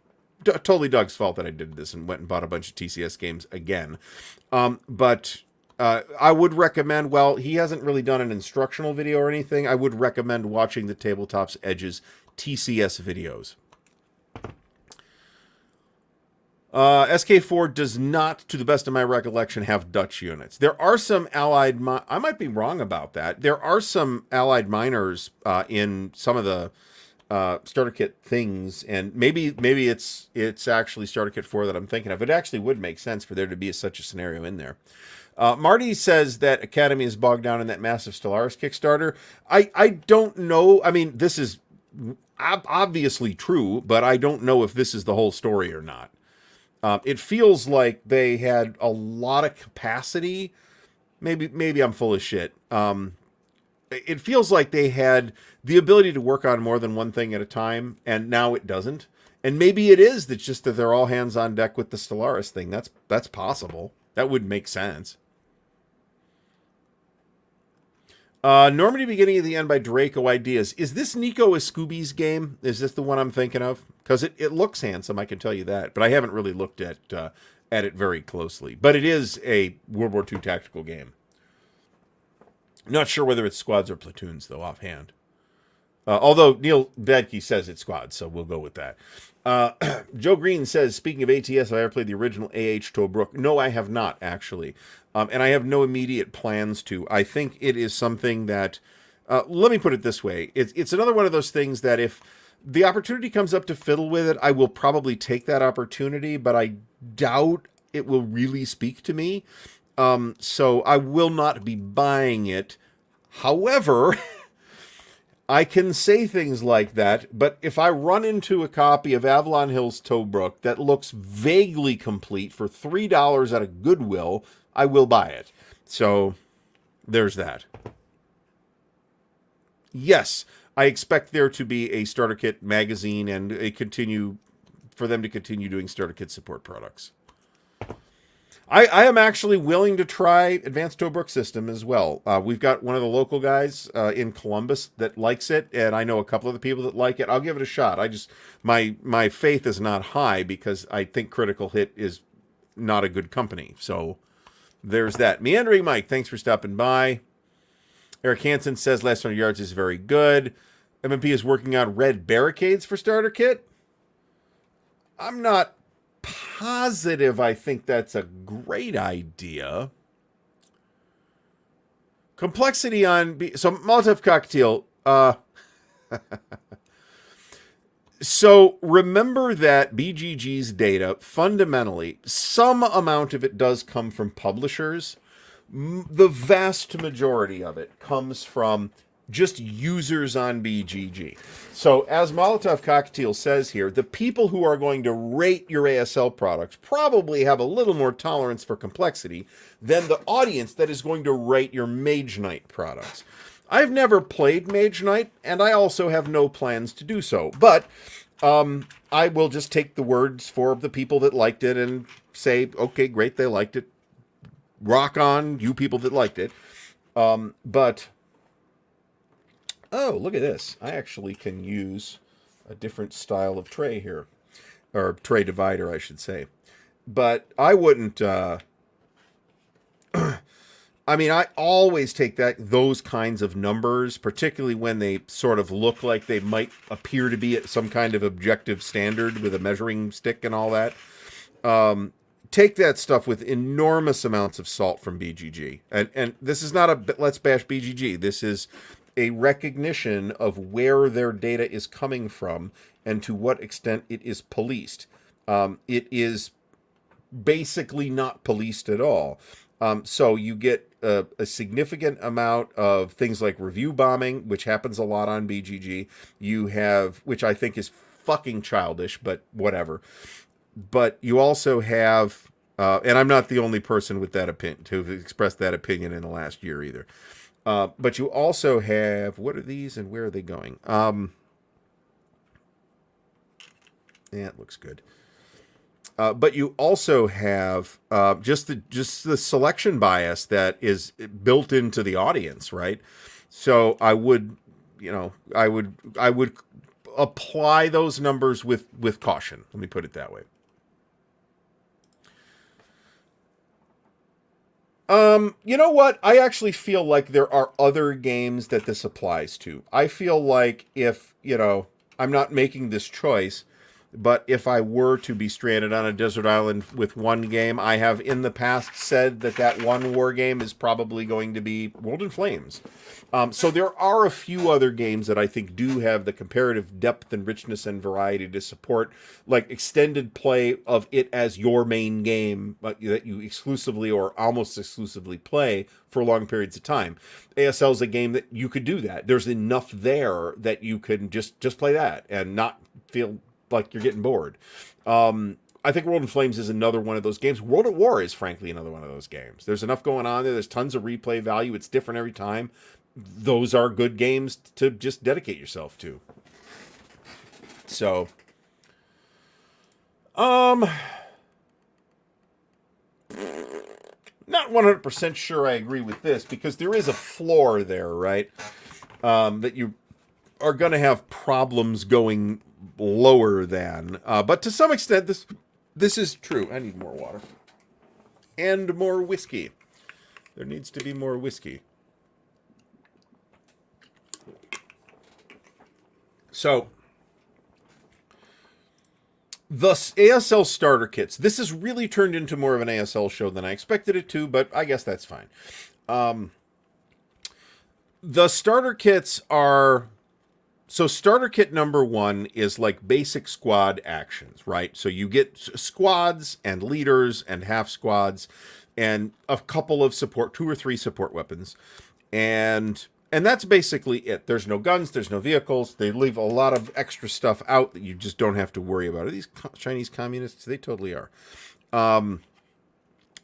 totally Doug's fault that I did this and went and bought a bunch of TCS games again. But I would recommend, well, he hasn't really done an instructional video or anything. I would recommend watching the Tabletop's Edge's TCS videos. SK4 does not, to the best of my recollection, have Dutch units. There are some Allied... I might be wrong about that. There are some Allied miners in some of the starter kit things, and maybe it's actually starter kit 4 that I'm thinking of. It actually would make sense for there to be such a scenario in there. Marty says that Academy is bogged down in that massive Stellaris Kickstarter. I don't know. I mean, this is obviously true, but I don't know if this is the whole story or not. It feels like they had a lot of capacity. Maybe I'm full of shit. It feels like they had the ability to work on more than one thing at a time, and now it doesn't. And maybe it is that's just that they're all hands on deck with the Stellaris thing. That's possible. That would make sense. Normandy Beginning of the End by Draco Ideas. Is this Nico Escubi's game? Is this the one I'm thinking of? Because it looks handsome, I can tell you that. But I haven't really looked at it very closely. But it is a World War II tactical game. Not sure whether it's squads or platoons, though, offhand. Although Neil Badke says it's squads, so we'll go with that. Joe Green says, speaking of ATS, have I ever played the original AH Tobruk? No, I have not, actually. And I have no immediate plans to. I think it is something that... let me put it this way. It's another one of those things that if the opportunity comes up to fiddle with it, I will probably take that opportunity, but I doubt it will really speak to me. So I will not be buying it. However, I can say things like that, but if I run into a copy of Avalon Hill's Tobruk that looks vaguely complete for $3 at a Goodwill, I will buy it. So there's that. Yes, I expect there to be a starter kit magazine and for them to continue doing starter kit support products. I am actually willing to try Advanced Tobruk System as well. We've got one of the local guys in Columbus that likes it, and I know a couple of the people that like it. I'll give it a shot. My faith is not high because I think Critical Hit is not a good company. So there's that. Meandering Mike, thanks for stopping by. Eric Hansen says Last 100 Yards is very good. MMP is working on red barricades for starter kit. I'm not positive I think that's a great idea. Complexity on... So, Molotov Cocktail. So, remember that BGG's data, fundamentally, some amount of it does come from publishers. The vast majority of it comes from just users on BGG. So as Molotov Cocktail says here, the people who are going to rate your ASL products probably have a little more tolerance for complexity than the audience that is going to rate your Mage Knight products. I've never played Mage Knight, and I also have no plans to do so. But I will just take the words for the people that liked it and say, okay, great, they liked it. Rock on, you people that liked it. But... Oh, look at this. I actually can use a different style of tray here. Or tray divider, I should say. But I wouldn't... I mean, I always take those kinds of numbers, particularly when they sort of look like they might appear to be at some kind of objective standard with a measuring stick and all that. Take that stuff with enormous amounts of salt from BGG. And this is not a let's bash BGG. This is a recognition of where their data is coming from and to what extent it is policed. It is basically not policed at all. So you get a significant amount of things like review bombing, which happens a lot on BGG. You have, which I think is fucking childish, but whatever. But you also have, and I'm not the only person with that opinion to have expressed that opinion in the last year either. But you also have, what are these and where are they going? Yeah, it looks good. But you also have just the selection bias that is built into the audience, right? So I would apply those numbers with caution. Let me put it that way. You know what? I actually feel like there are other games that this applies to. I feel like if, I'm not making this choice, but if I were to be stranded on a desert island with one game, I have in the past said that one war game is probably going to be World in Flames. So there are a few other games that I think do have the comparative depth and richness and variety to support like extended play of it as your main game, but that you exclusively or almost exclusively play for long periods of time. ASL is a game that you could do that. There's enough there that you can just play that and not feel like you're getting bored. I think World in Flames is another one of those games. World at War is frankly another one of those games. There's enough going on there. There's tons of replay value. It's different every time. Those are good games to just dedicate yourself to. So, not 100% sure I agree with this because there is a floor there, right? That you are going to have problems going lower than. But to some extent, this is true. I need more water. And more whiskey. There needs to be more whiskey. So, the ASL starter kits. This has really turned into more of an ASL show than I expected it to, but I guess that's fine. The starter kits are... So starter kit number 1 is like basic squad actions, right? So you get squads and leaders and half squads and a couple of support, 2 or 3 support weapons. And And that's basically it. There's no guns, there's no vehicles. They leave a lot of extra stuff out that you just don't have to worry about. Are these Chinese communists? They totally are.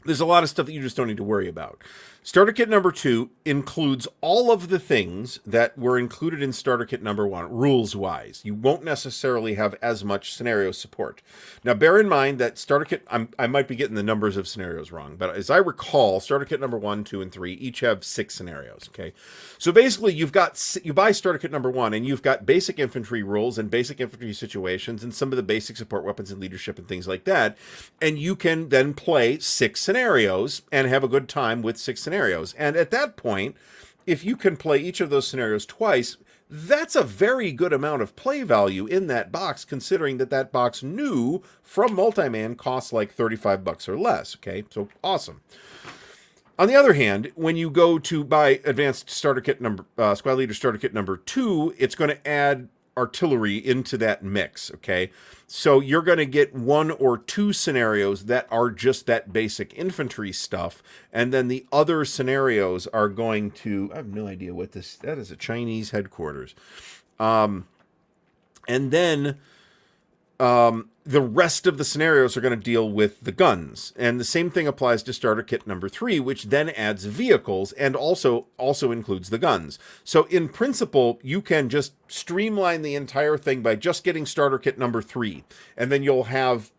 There's a lot of stuff that you just don't need to worry about. Starter Kit number 2 includes all of the things that were included in Starter Kit number 1, rules-wise. You won't necessarily have as much scenario support. Now, bear in mind that Starter Kit, I might be getting the numbers of scenarios wrong, but as I recall, Starter Kit number 1, 2, and 3 each have 6 scenarios, okay? So basically, you buy Starter Kit number 1, and you've got basic infantry rules and basic infantry situations and some of the basic support weapons and leadership and things like that, and you can then play 6 scenarios and have a good time with 6 scenarios. And at that point, if you can play each of those scenarios twice, that's a very good amount of play value in that box, considering that that box new from Multiman costs like $35 or less. Okay, so awesome. On the other hand, when you go to buy Advanced Starter Kit Squad Leader Starter Kit number 2, it's going to add artillery into that mix, okay? So you're going to get 1 or 2 scenarios that are just that basic infantry stuff, and then the other scenarios are going to, I have no idea what that is, a Chinese headquarters. And then the rest of the scenarios are going to deal with the guns. And the same thing applies to Starter Kit number 3, which then adds vehicles and also includes the guns. So in principle, you can just streamline the entire thing by just getting Starter Kit number 3. And then you'll have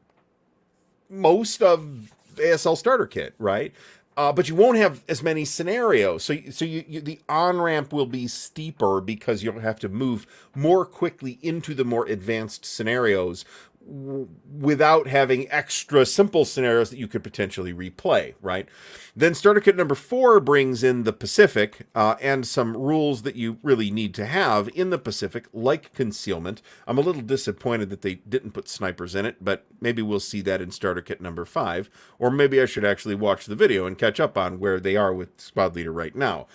most of ASL Starter Kit, right? But you won't have as many scenarios. So the on-ramp will be steeper because you'll have to move more quickly into the more advanced scenarios without having extra simple scenarios that you could potentially replay, right? Then Starter Kit number 4 brings in the Pacific and some rules that you really need to have in the Pacific, like concealment. I'm a little disappointed that they didn't put snipers in it, but maybe we'll see that in Starter Kit number 5. Or maybe I should actually watch the video and catch up on where they are with Squad Leader right now.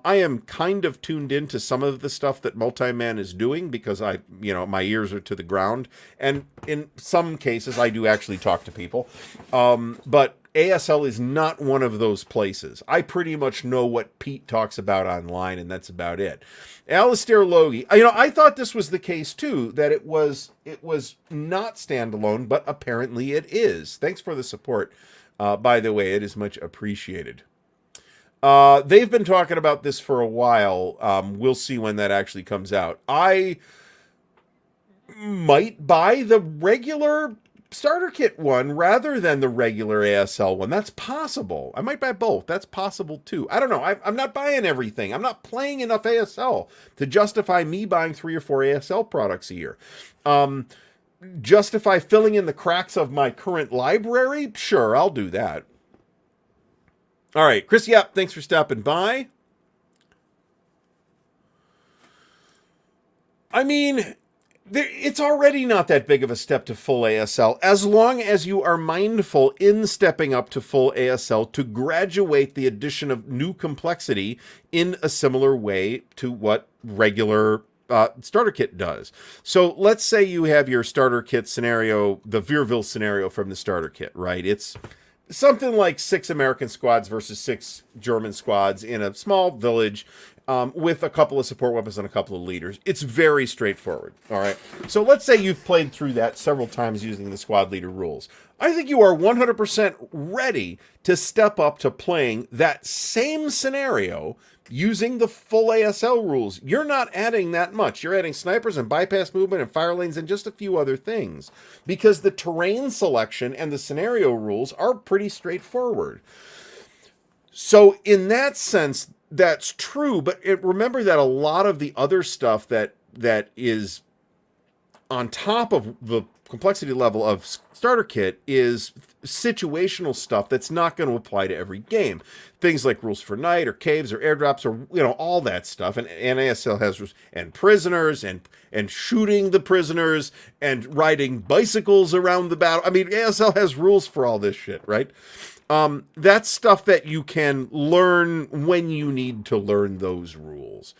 I am kind of tuned into some of the stuff that Multiman is doing because my ears are to the ground. And in some cases, I do actually talk to people. But ASL is not one of those places. I pretty much know what Pete talks about online, and that's about it. Alistair Logie, I thought this was the case too, that it was not standalone, but apparently it is. Thanks for the support. By the way, it is much appreciated. They've been talking about this for a while. We'll see when that actually comes out. I might buy the regular Starter Kit one rather than the regular ASL one. That's possible. I might buy both. That's possible too. I don't know. I'm not buying everything. I'm not playing enough ASL to justify me buying 3 or 4 ASL products a year. Justify filling in the cracks of my current library? Sure, I'll do that. All right, Chris Yap, thanks for stopping by. I mean, it's already not that big of a step to full ASL, as long as you are mindful in stepping up to full ASL to graduate the addition of new complexity in a similar way to what regular Starter Kit does. So let's say you have your Starter Kit scenario, the Veerville scenario from the Starter Kit, right? It's something like 6 American squads versus 6 German squads in a small village with a couple of support weapons and a couple of leaders. It's very straightforward, all right? So let's say you've played through that several times using the squad leader rules. I think you are 100% ready to step up to playing that same scenario using the full ASL rules. You're not adding that much. You're adding snipers and bypass movement and fire lanes and just a few other things, because the terrain selection and the scenario rules are pretty straightforward. So in that sense, that's true, but remember that a lot of the other stuff that is on top of the complexity level of Starter Kit is situational stuff that's not going to apply to every game. Things like rules for night or caves or airdrops or all that stuff. And ASL has rules, and prisoners and shooting the prisoners and riding bicycles around the battle. I mean, ASL has rules for all this shit, right? That's stuff that you can learn when you need to learn those rules.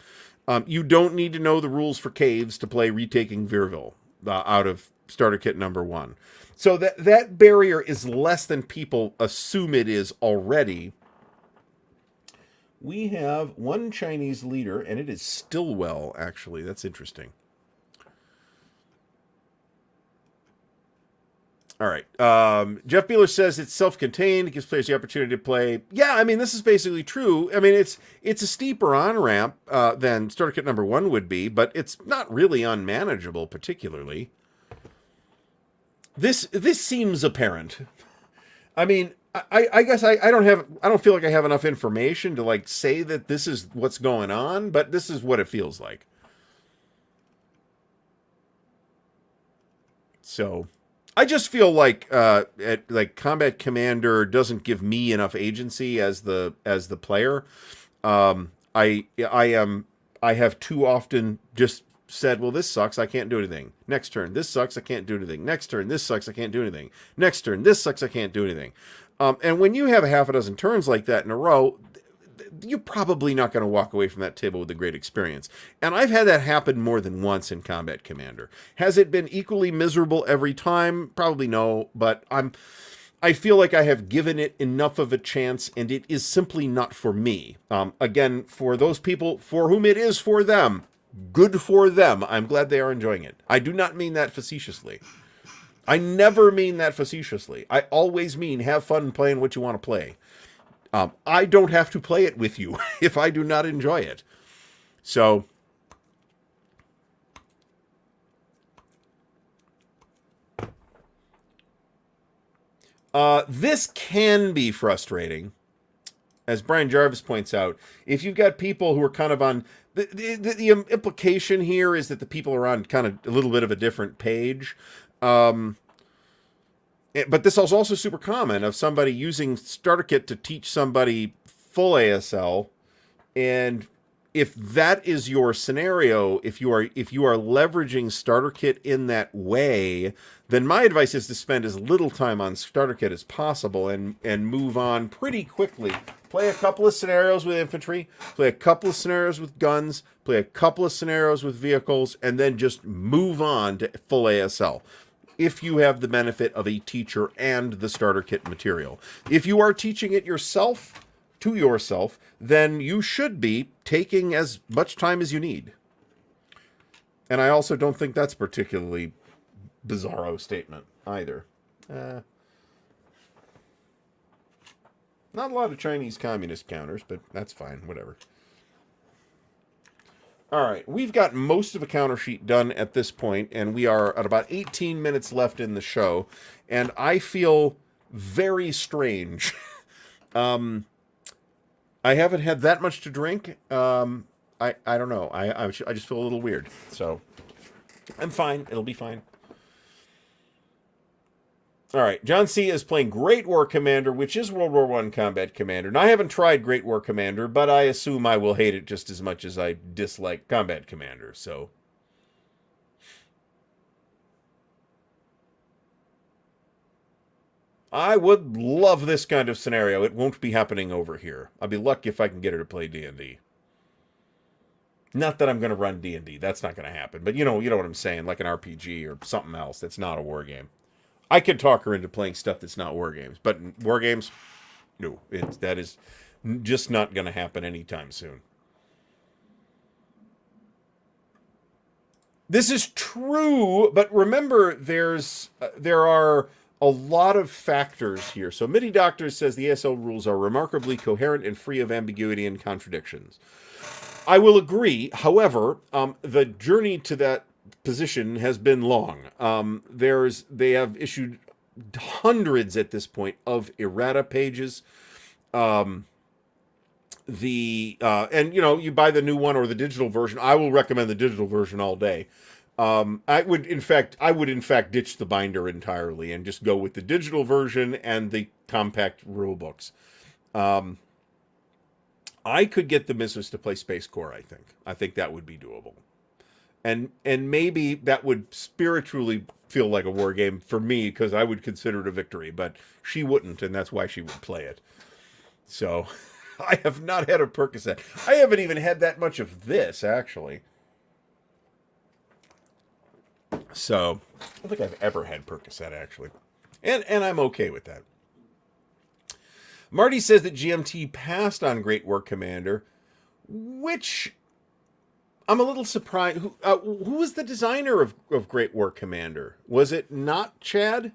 You don't need to know the rules for caves to play Retaking Veerville out of Starter Kit number 1. So that barrier is less than people assume it is already We have one Chinese leader, and it is Stillwell, actually. That's interesting. All right. Jeff Beeler says it's self-contained. It gives players the opportunity to play. Yeah, I mean, this is basically true. I mean, it's a steeper on-ramp than starter kit number 1 would be, but it's not really unmanageable, particularly. This seems apparent. I mean, I guess I don't feel like I have enough information to like say that this is what's going on, but this is what it feels like. So I just feel like Combat Commander doesn't give me enough agency as the player. I have too often just said, well, this sucks, I can't do anything. Next turn, this sucks, I can't do anything. Next turn, this sucks, I can't do anything. Next turn, this sucks, I can't do anything. And when you have a half a dozen turns like that in a row, you're probably not going to walk away from that table with a great experience. And I've had that happen more than once in Combat Commander. Has it been equally miserable every time? Probably no, but I feel like I have given it enough of a chance, and it is simply not for me. Again, for those people for whom it is for them, good for them. I'm glad they are enjoying it. I do not mean that facetiously. I never mean that facetiously. I always mean have fun playing what you want to play. I don't have to play it with you if I do not enjoy it. So, this can be frustrating, as Brian Jarvis points out. If you've got people who are kind of on... The implication here is that the people are on kind of a little bit of a different page. But this is also super common of somebody using starter kit to teach somebody full ASL, and if that is your scenario, if you are leveraging starter kit in that way, then my advice is to spend as little time on starter kit as possible and move on pretty quickly. Play a couple of scenarios with infantry, play a couple of scenarios with guns, play a couple of scenarios with vehicles, and then just move on to full ASL. If you have the benefit of a teacher and the starter kit material. If you are teaching it yourself, to yourself, then you should be taking as much time as you need. And I also don't think that's particularly bizarro statement either. Not a lot of Chinese communist counters, but that's fine, whatever. All right, we've got most of a counter sheet done at this point, and we are at about 18 minutes left in the show, and I feel very strange. I haven't had that much to drink. I don't know. I just feel a little weird. So I'm fine. It'll be fine. All right, John C. is playing Great War Commander, which is World War I Combat Commander. Now, I haven't tried Great War Commander, but I assume I will hate it just as much as I dislike Combat Commander, so... I would love this kind of scenario. It won't be happening over here. I'll be lucky if I can get her to play D&D. Not that I'm going to run D&D. That's not going to happen. But you know what I'm saying, like an RPG or something else that's not a war game. I could talk her into playing stuff that's not war games, but war games, no, that is just not going to happen anytime soon. This is true, but remember, there are a lot of factors here. So MIDI Doctor says the ASL rules are remarkably coherent and free of ambiguity and contradictions. I will agree. However, the journey to that position has been long. They have issued hundreds at this point of errata pages. And you buy the new one or the digital version. I will recommend the digital version all day. I would in fact ditch the binder entirely and just go with the digital version and the compact rule books. I could get the missus to play Space Corps. I think that would be doable. And maybe that would spiritually feel like a war game for me, because I would consider it a victory, but she wouldn't, and that's why she would play it. So, I have not had a Percocet. I haven't even had that much of this, actually. So, I don't think I've ever had Percocet, actually. And I'm okay with that. Marty says that GMT passed on Great War Commander, which I'm a little surprised. Who was the designer of Great War Commander? Was it not Chad?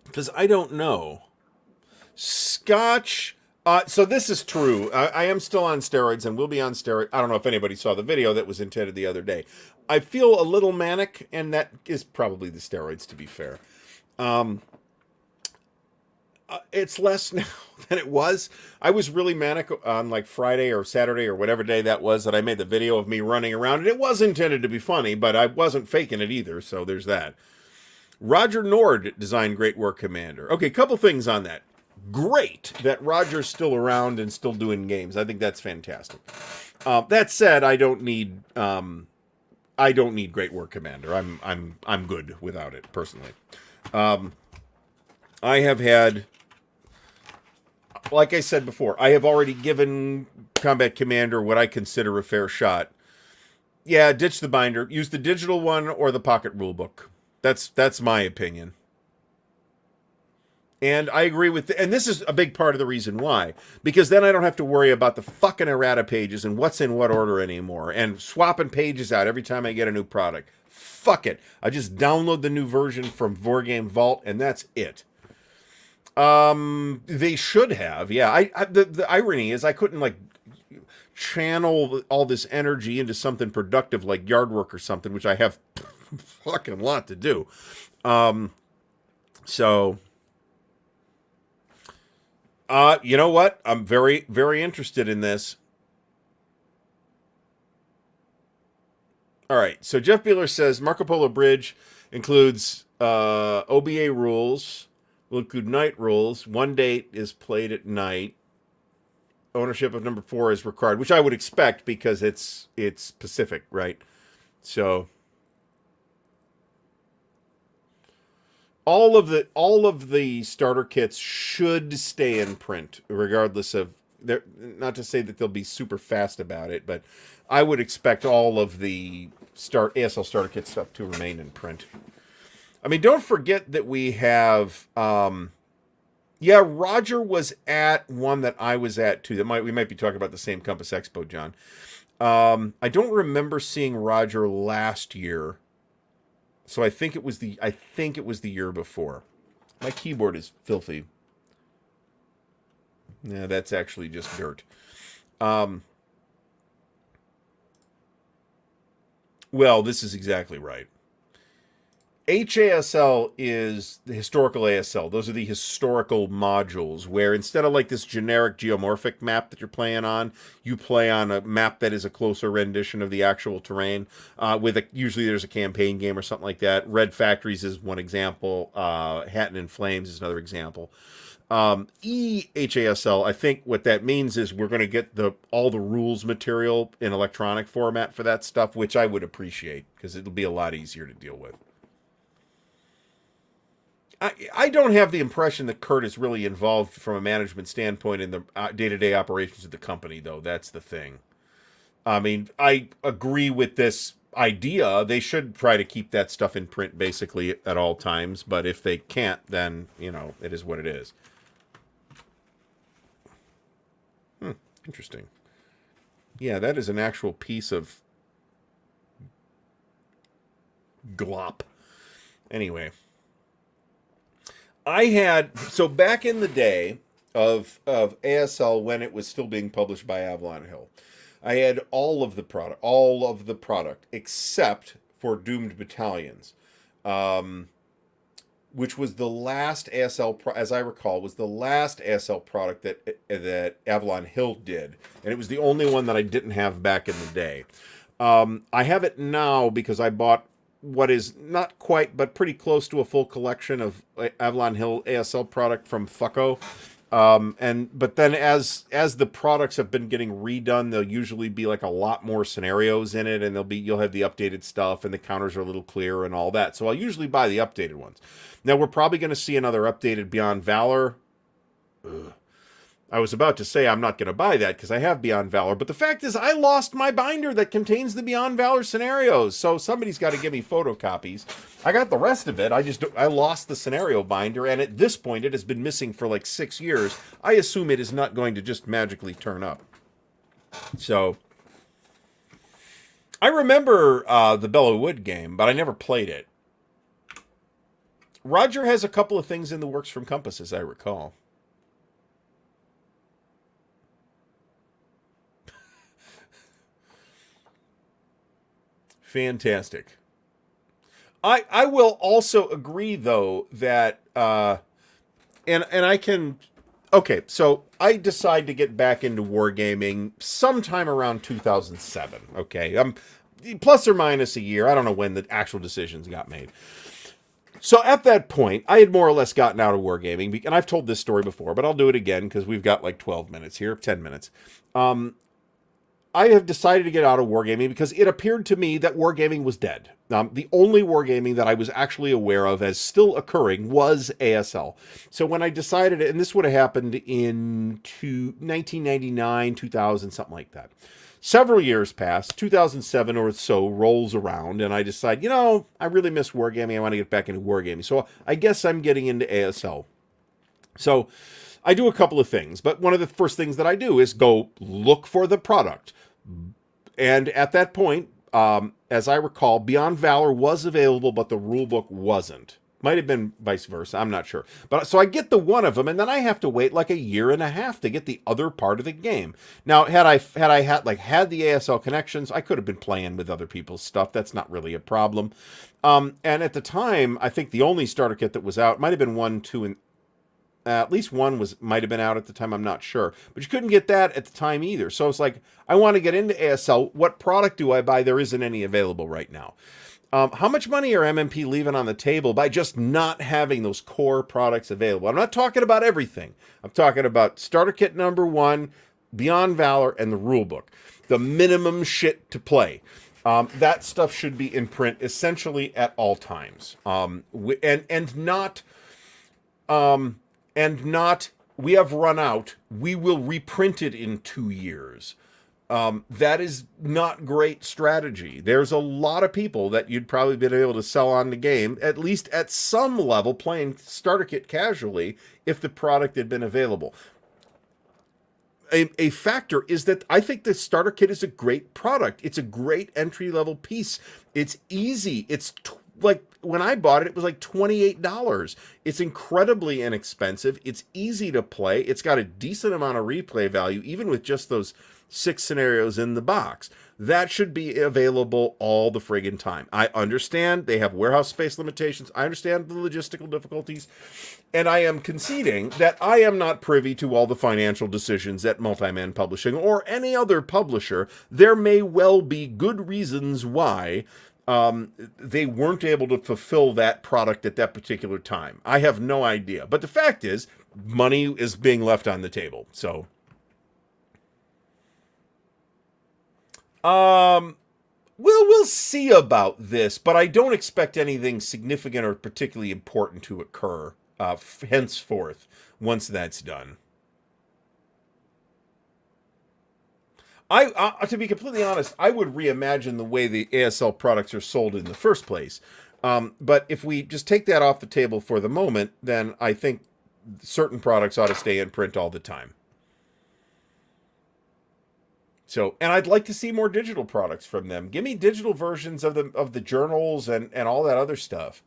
Because I don't know. Scotch. So this is true. I am still on steroids and will be on steroids. I don't know if anybody saw the video that was intended the other day. I feel a little manic, and that is probably the steroids, to be fair. It's less now than it was. I was really manic on like Friday or Saturday or whatever day that was that I made the video of me running around. And it was intended to be funny, but I wasn't faking it either, so there's that. Roger Nord designed Great War Commander. Okay, couple things on that. Great that Roger's still around and still doing games. I think that's fantastic. That said, I don't need Great War Commander. I'm good without it personally. I have had, like I said before, I have already given Combat Commander what I consider a fair shot. Yeah, ditch the binder. Use the digital one or the pocket rulebook. That's my opinion. And I agree with, and this is a big part of the reason why. Because then I don't have to worry about the fucking errata pages and what's in what order anymore. And swapping pages out every time I get a new product. Fuck it. I just download the new version from Wargame Vault and that's it. They should have, yeah. The irony is I couldn't like channel all this energy into something productive like yard work or something, which I have fucking lot to do. So you know what? I'm very, very interested in this. All right. So Jeff Beeler says Marco Polo Bridge includes OBA rules, will include night rules. One date is played at night. Ownership of number 4 is required, which I would expect because it's Pacific, right? So all of the starter kits should stay in print, regardless of not to say that they'll be super fast about it, but I would expect all of the ASL starter kit stuff to remain in print. I mean, don't forget that we have yeah, Roger was at one that I was at too. We might be talking about the same Compass Expo, John. I don't remember seeing Roger last year. So I think it was the year before. My keyboard is filthy. Yeah, that's actually just dirt. Well, this is exactly right. HASL is the historical ASL. Those are the historical modules where instead of like this generic geomorphic map that you're playing on, you play on a map that is a closer rendition of the actual terrain. Usually there's a campaign game or something like that. Red Factories is one example. Hatton and Flames is another example. EHASL, I think what that means is we're going to get all the rules material in electronic format for that stuff, which I would appreciate because it'll be a lot easier to deal with. I don't have the impression that Kurt is really involved from a management standpoint in the day-to-day operations of the company, though. That's the thing. I mean, I agree with this idea. They should try to keep that stuff in print basically at all times, but if they can't, then, it is what it is. Interesting. Yeah, that is an actual piece of glop. Anyway. So back in the day of ASL when it was still being published by Avalon Hill, I had all of the product except for Doomed Battalions, which was the last ASL, as I recall, was the last ASL product that Avalon Hill did, and it was the only one that I didn't have back in the day. I have it now because I bought what is not quite, but pretty close to a full collection of Avalon Hill ASL product from Fucko. But then as the products have been getting redone, there'll usually be like a lot more scenarios in it, and you'll have the updated stuff, and the counters are a little clearer and all that. So I'll usually buy the updated ones. Now we're probably going to see another updated Beyond Valor. I was about to say I'm not going to buy that because I have Beyond Valor, but the fact is I lost my binder that contains the Beyond Valor scenarios, so somebody's got to give me photocopies. I got the rest of it. I lost the scenario binder, and at this point it has been missing for like 6 years. I assume it is not going to just magically turn up. So I remember the Bellow Wood game, but I never played it. Roger has a couple of things in the works from Compass, as I recall. Fantastic. I will also agree, though, that and I can. Okay, so I decide to get back into wargaming sometime around 2007. Okay, plus or minus a year. I don't know when the actual decisions got made. So at that point, I had more or less gotten out of wargaming, and I've told this story before, but I'll do it again because we've got like 12 minutes here, 10 minutes. I have decided to get out of wargaming because it appeared to me that wargaming was dead. The only wargaming that I was actually aware of as still occurring was ASL. So when I decided, and this would have happened in 1999, 2000, something like that. Several years passed, 2007 or so rolls around, and I decide, I really miss wargaming. I want to get back into wargaming. So I guess I'm getting into ASL. So I do a couple of things, but one of the first things that I do is go look for the product. And at that point, as I recall, Beyond Valor was available, but the rulebook wasn't. Might have been vice versa. I'm not sure. But so I get the one of them, and then I have to wait like a year and a half to get the other part of the game. Now, had I had the ASL connections, I could have been playing with other people's stuff. That's not really a problem. And at the time, I think the only starter kit that was out might have been 1, 2, and at least one might have been out at the time. I'm not sure, but you couldn't get that at the time either. So it's like, I want to get into ASL. What product do I buy? There isn't any available right now. How much money are MMP leaving on the table by just not having those core products available? I'm not talking about everything. I'm talking about starter kit number 1, Beyond Valor, and the rulebook. The minimum shit to play. That stuff should be in print essentially at all times. And not we have run out, we will reprint it in 2 years. That is not great strategy. There's a lot of people that you'd probably been able to sell on the game, at least at some level, playing starter kit casually, if the product had been available. A factor is that I think the starter kit is a great product. It's a great entry-level piece. It's easy. It's like when I bought it, it was like $28. It's incredibly inexpensive. It's easy to play. It's got a decent amount of replay value, even with just those 6 scenarios in the box. That should be available all the friggin' time. I understand they have warehouse space limitations. I understand the logistical difficulties. And I am conceding that I am not privy to all the financial decisions at Multiman Publishing or any other publisher. There may well be good reasons why they weren't able to fulfill that product at that particular time. I have no idea. But the fact is, money is being left on the table. So we'll see about this, but I don't expect anything significant or particularly important to occur henceforth once that's done. To be completely honest, I would reimagine the way the ASL products are sold in the first place. But if we just take that off the table for the moment, then I think certain products ought to stay in print all the time. So, and I'd like to see more digital products from them. Give me digital versions of the journals and all that other stuff.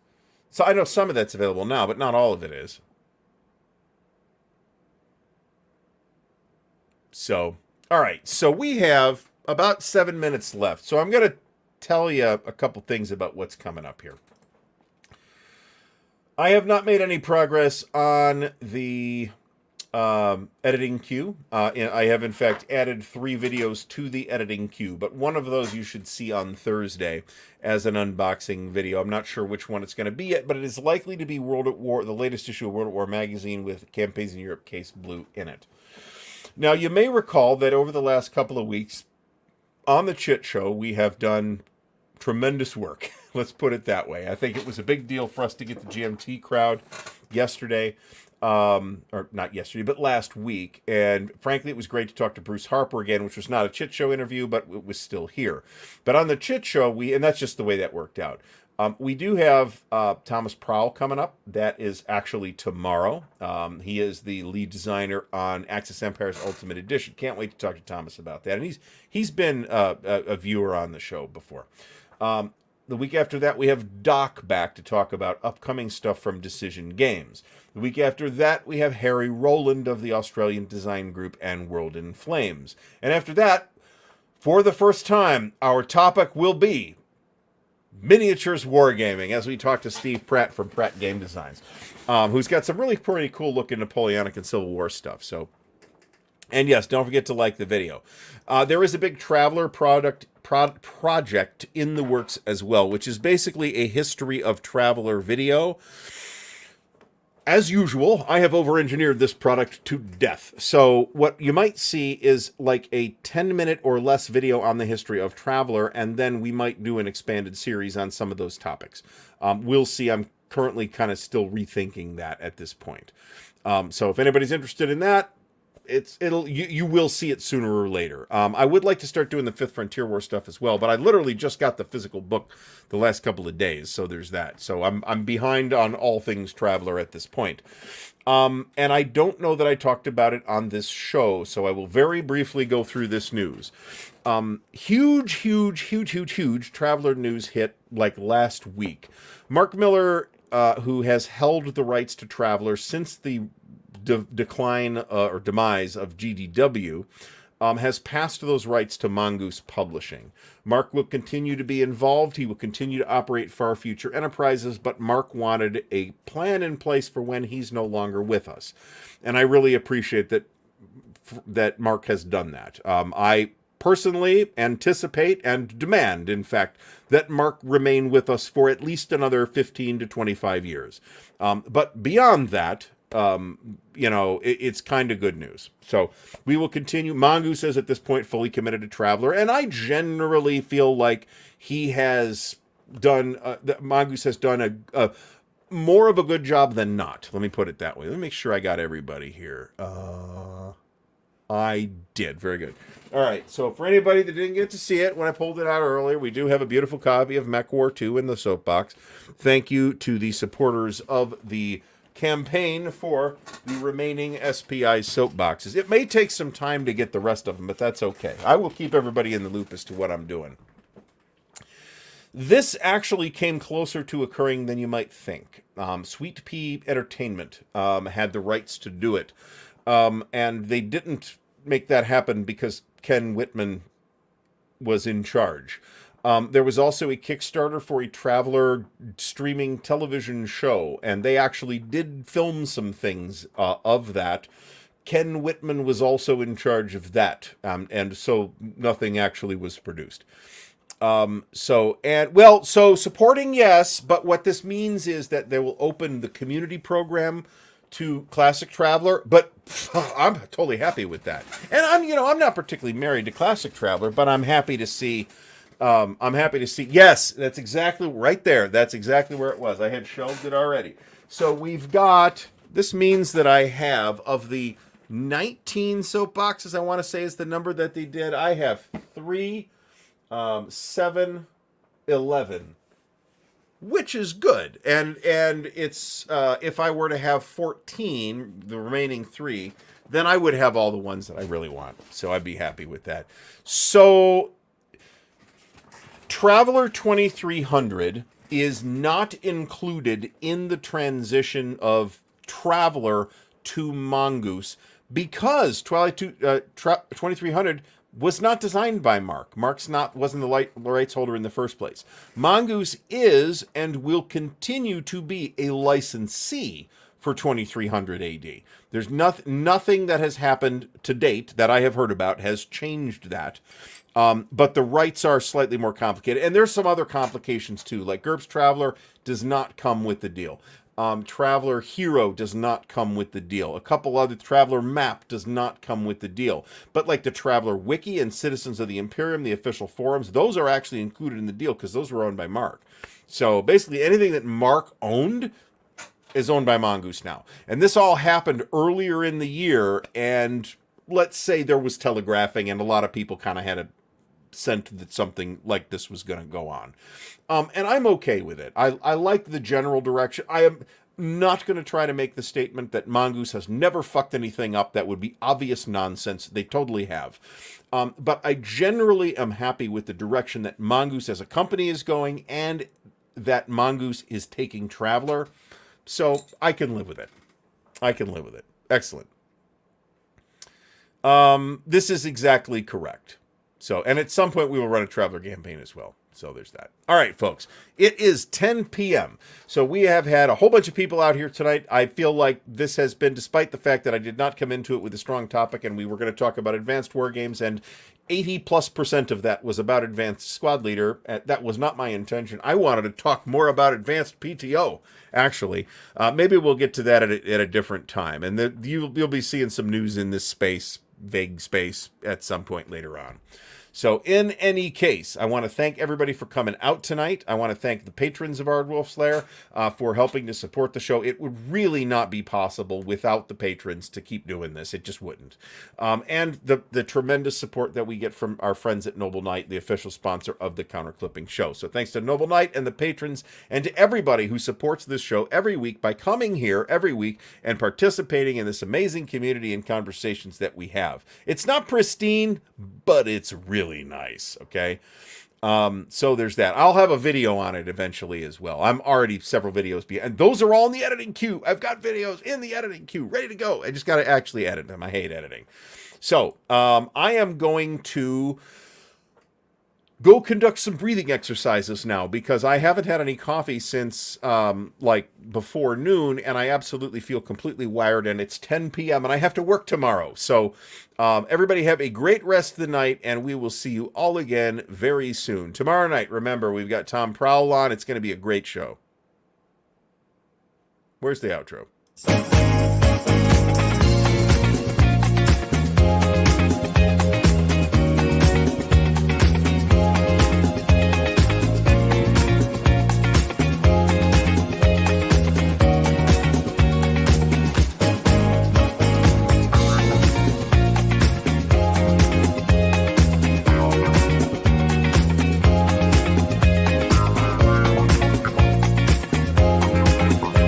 So I know some of that's available now, but not all of it is. So, all right. So we have about 7 minutes left. So I'm going to tell you a couple things about what's coming up here. I have not made any progress on the editing queue. I have, in fact, added 3 videos to the editing queue, but one of those you should see on Thursday as an unboxing video. I'm not sure which one it's going to be yet, but it is likely to be World at War, the latest issue of World at War magazine with Campaigns in Europe Case Blue in it. Now, you may recall that over the last couple of weeks on the Chit Show, we have done tremendous work. Let's put it that way. I think it was a big deal for us to get the GMT crowd yesterday. or not yesterday, but last week. And frankly, it was great to talk to Bruce Harper again, which was not a Chit Show interview, but it was still here. But on the Chit Show, and that's just the way that worked out. We do have Thomas Prowl coming up. That is actually tomorrow. He is the lead designer on Axis Empires Ultimate Edition. Can't wait to talk to Thomas about that. And he's been a viewer on the show before. The week after that, we have Doc back to talk about upcoming stuff from Decision Games. The week after that, we have Harry Rowland of the Australian design group and World in Flames. And after that, for the first time, our topic will be miniatures wargaming, as we talk to Steve Pratt from Pratt Game Designs, who's got some really pretty cool looking Napoleonic and Civil War stuff. So, and yes, don't forget to like the video. There is a big Traveler project in the works as well, which is basically a history of Traveler video. As usual, I have over-engineered this product to death. So what you might see is like a 10-minute or less video on the history of Traveler, and then we might do an expanded series on some of those topics. We'll see. I'm currently kind of still rethinking that at this point. So if anybody's interested in that, you will see it sooner or later. I would like to start doing the 5th Frontier War stuff as well, but I literally just got the physical book the last couple of days, so there's that. So I'm behind on all things Traveler at this point. And I don't know that I talked about it on this show, so I will very briefly go through this news. Huge Traveler news hit like last week. Mark Miller, who has held the rights to Traveler since the decline or demise of GDW, has passed those rights to Mongoose Publishing. Mark will continue to be involved. He will continue to operate Far Future Enterprises, but Mark wanted a plan in place for when he's no longer with us. And I really appreciate that Mark has done that. I personally anticipate and demand, in fact, that Mark remain with us for at least another 15 to 25 years. But beyond that, it's kind of good news. So we will continue. Mongoose is at this point fully committed to Traveler, and I generally feel like he has done, Mongoose has done a more of a good job than not. Let me put it that way. Let me make sure I got everybody here. I did. Very good. All right. So for anybody that didn't get to see it when I pulled it out earlier, we do have a beautiful copy of Mech War 2 in the soapbox. Thank you to the supporters of the campaign for the remaining SPI soapboxes. It may take some time to get the rest of them, but that's okay. I will keep everybody in the loop as to what I'm doing. This actually came closer to occurring than you might think. Sweet Pea Entertainment had the rights to do it. And they didn't make that happen because Ken Whitman was in charge. There was also a Kickstarter for a Traveler streaming television show, and they actually did film some things of that. Ken Whitman was also in charge of that, and so nothing actually was produced. So supporting, yes, but what this means is that they will open the community program to Classic Traveler, but I'm totally happy with that. And I'm not particularly married to Classic Traveler, but I'm happy to see. Yes, that's exactly right there. That's exactly where it was. I had shelved it already. So we've got, this means that I have, of the 19 soapboxes, I want to say is the number that they did, I have 3, 7, 11, which is good. And it's, if I were to have 14, the remaining 3, then I would have all the ones that I really want. So I'd be happy with that. So Traveler 2300 is not included in the transition of Traveler to Mongoose because 2300 was not designed by Mark. Wasn't the rights holder in the first place. Mongoose is and will continue to be a licensee for 2300 AD. There's nothing that has happened to date that I have heard about has changed that. But the rights are slightly more complicated. And there's some other complications too. Like GURPS Traveler does not come with the deal. Traveler Hero does not come with the deal. A couple other, Traveler Map does not come with the deal. But like the Traveler Wiki and Citizens of the Imperium, the official forums, those are actually included in the deal because those were owned by Mark. So basically anything that Mark owned is owned by Mongoose now. And this all happened earlier in the year, and let's say there was telegraphing, and a lot of people kind of had a sense that something like this was going to go on. And I'm okay with it. I like the general direction. I am not going to try to make the statement that Mongoose has never fucked anything up. That would be obvious nonsense. They totally have. But I generally am happy with the direction that Mongoose as a company is going, and that Mongoose is taking Traveler. So I can live with it. I can live with it. Excellent. This is exactly correct. So, and at some point we will run a Traveler campaign as well. So there's that. All right, folks. It is 10 p.m. So we have had a whole bunch of people out here tonight. I feel like this has been, despite the fact that I did not come into it with a strong topic, and we were going to talk about advanced war games, and 80+% of that was about advanced squad leader. That was not my intention. I wanted to talk more about advanced PTO, actually. Maybe we'll get to that at a different time. And you'll be seeing some news in this space, vague space, at some point later on. So in any case, I want to thank everybody for coming out tonight. I want to thank the patrons of Ardwulf's Lair for helping to support the show. It would really not be possible without the patrons to keep doing this. It just wouldn't. And the tremendous support that we get from our friends at Noble Knight, the official sponsor of the Counterclipping Show. So thanks to Noble Knight and the patrons, and to everybody who supports this show every week by coming here every week and participating in this amazing community and conversations that we have. It's not pristine, but it's really nice. Okay. So there's that. I'll have a video on it eventually as well. I'm already several videos behind, and those are all in the editing queue. I've got videos in the editing queue ready to go. I just got to actually edit them. I hate editing. So, I am going to go conduct some breathing exercises now, because I haven't had any coffee since like before noon, and I absolutely feel completely wired, and it's 10 p.m. and I have to work tomorrow. So everybody have a great rest of the night, and we will see you all again very soon. Tomorrow night, remember, we've got Tom Prowl on. It's going to be a great show. Where's the outro?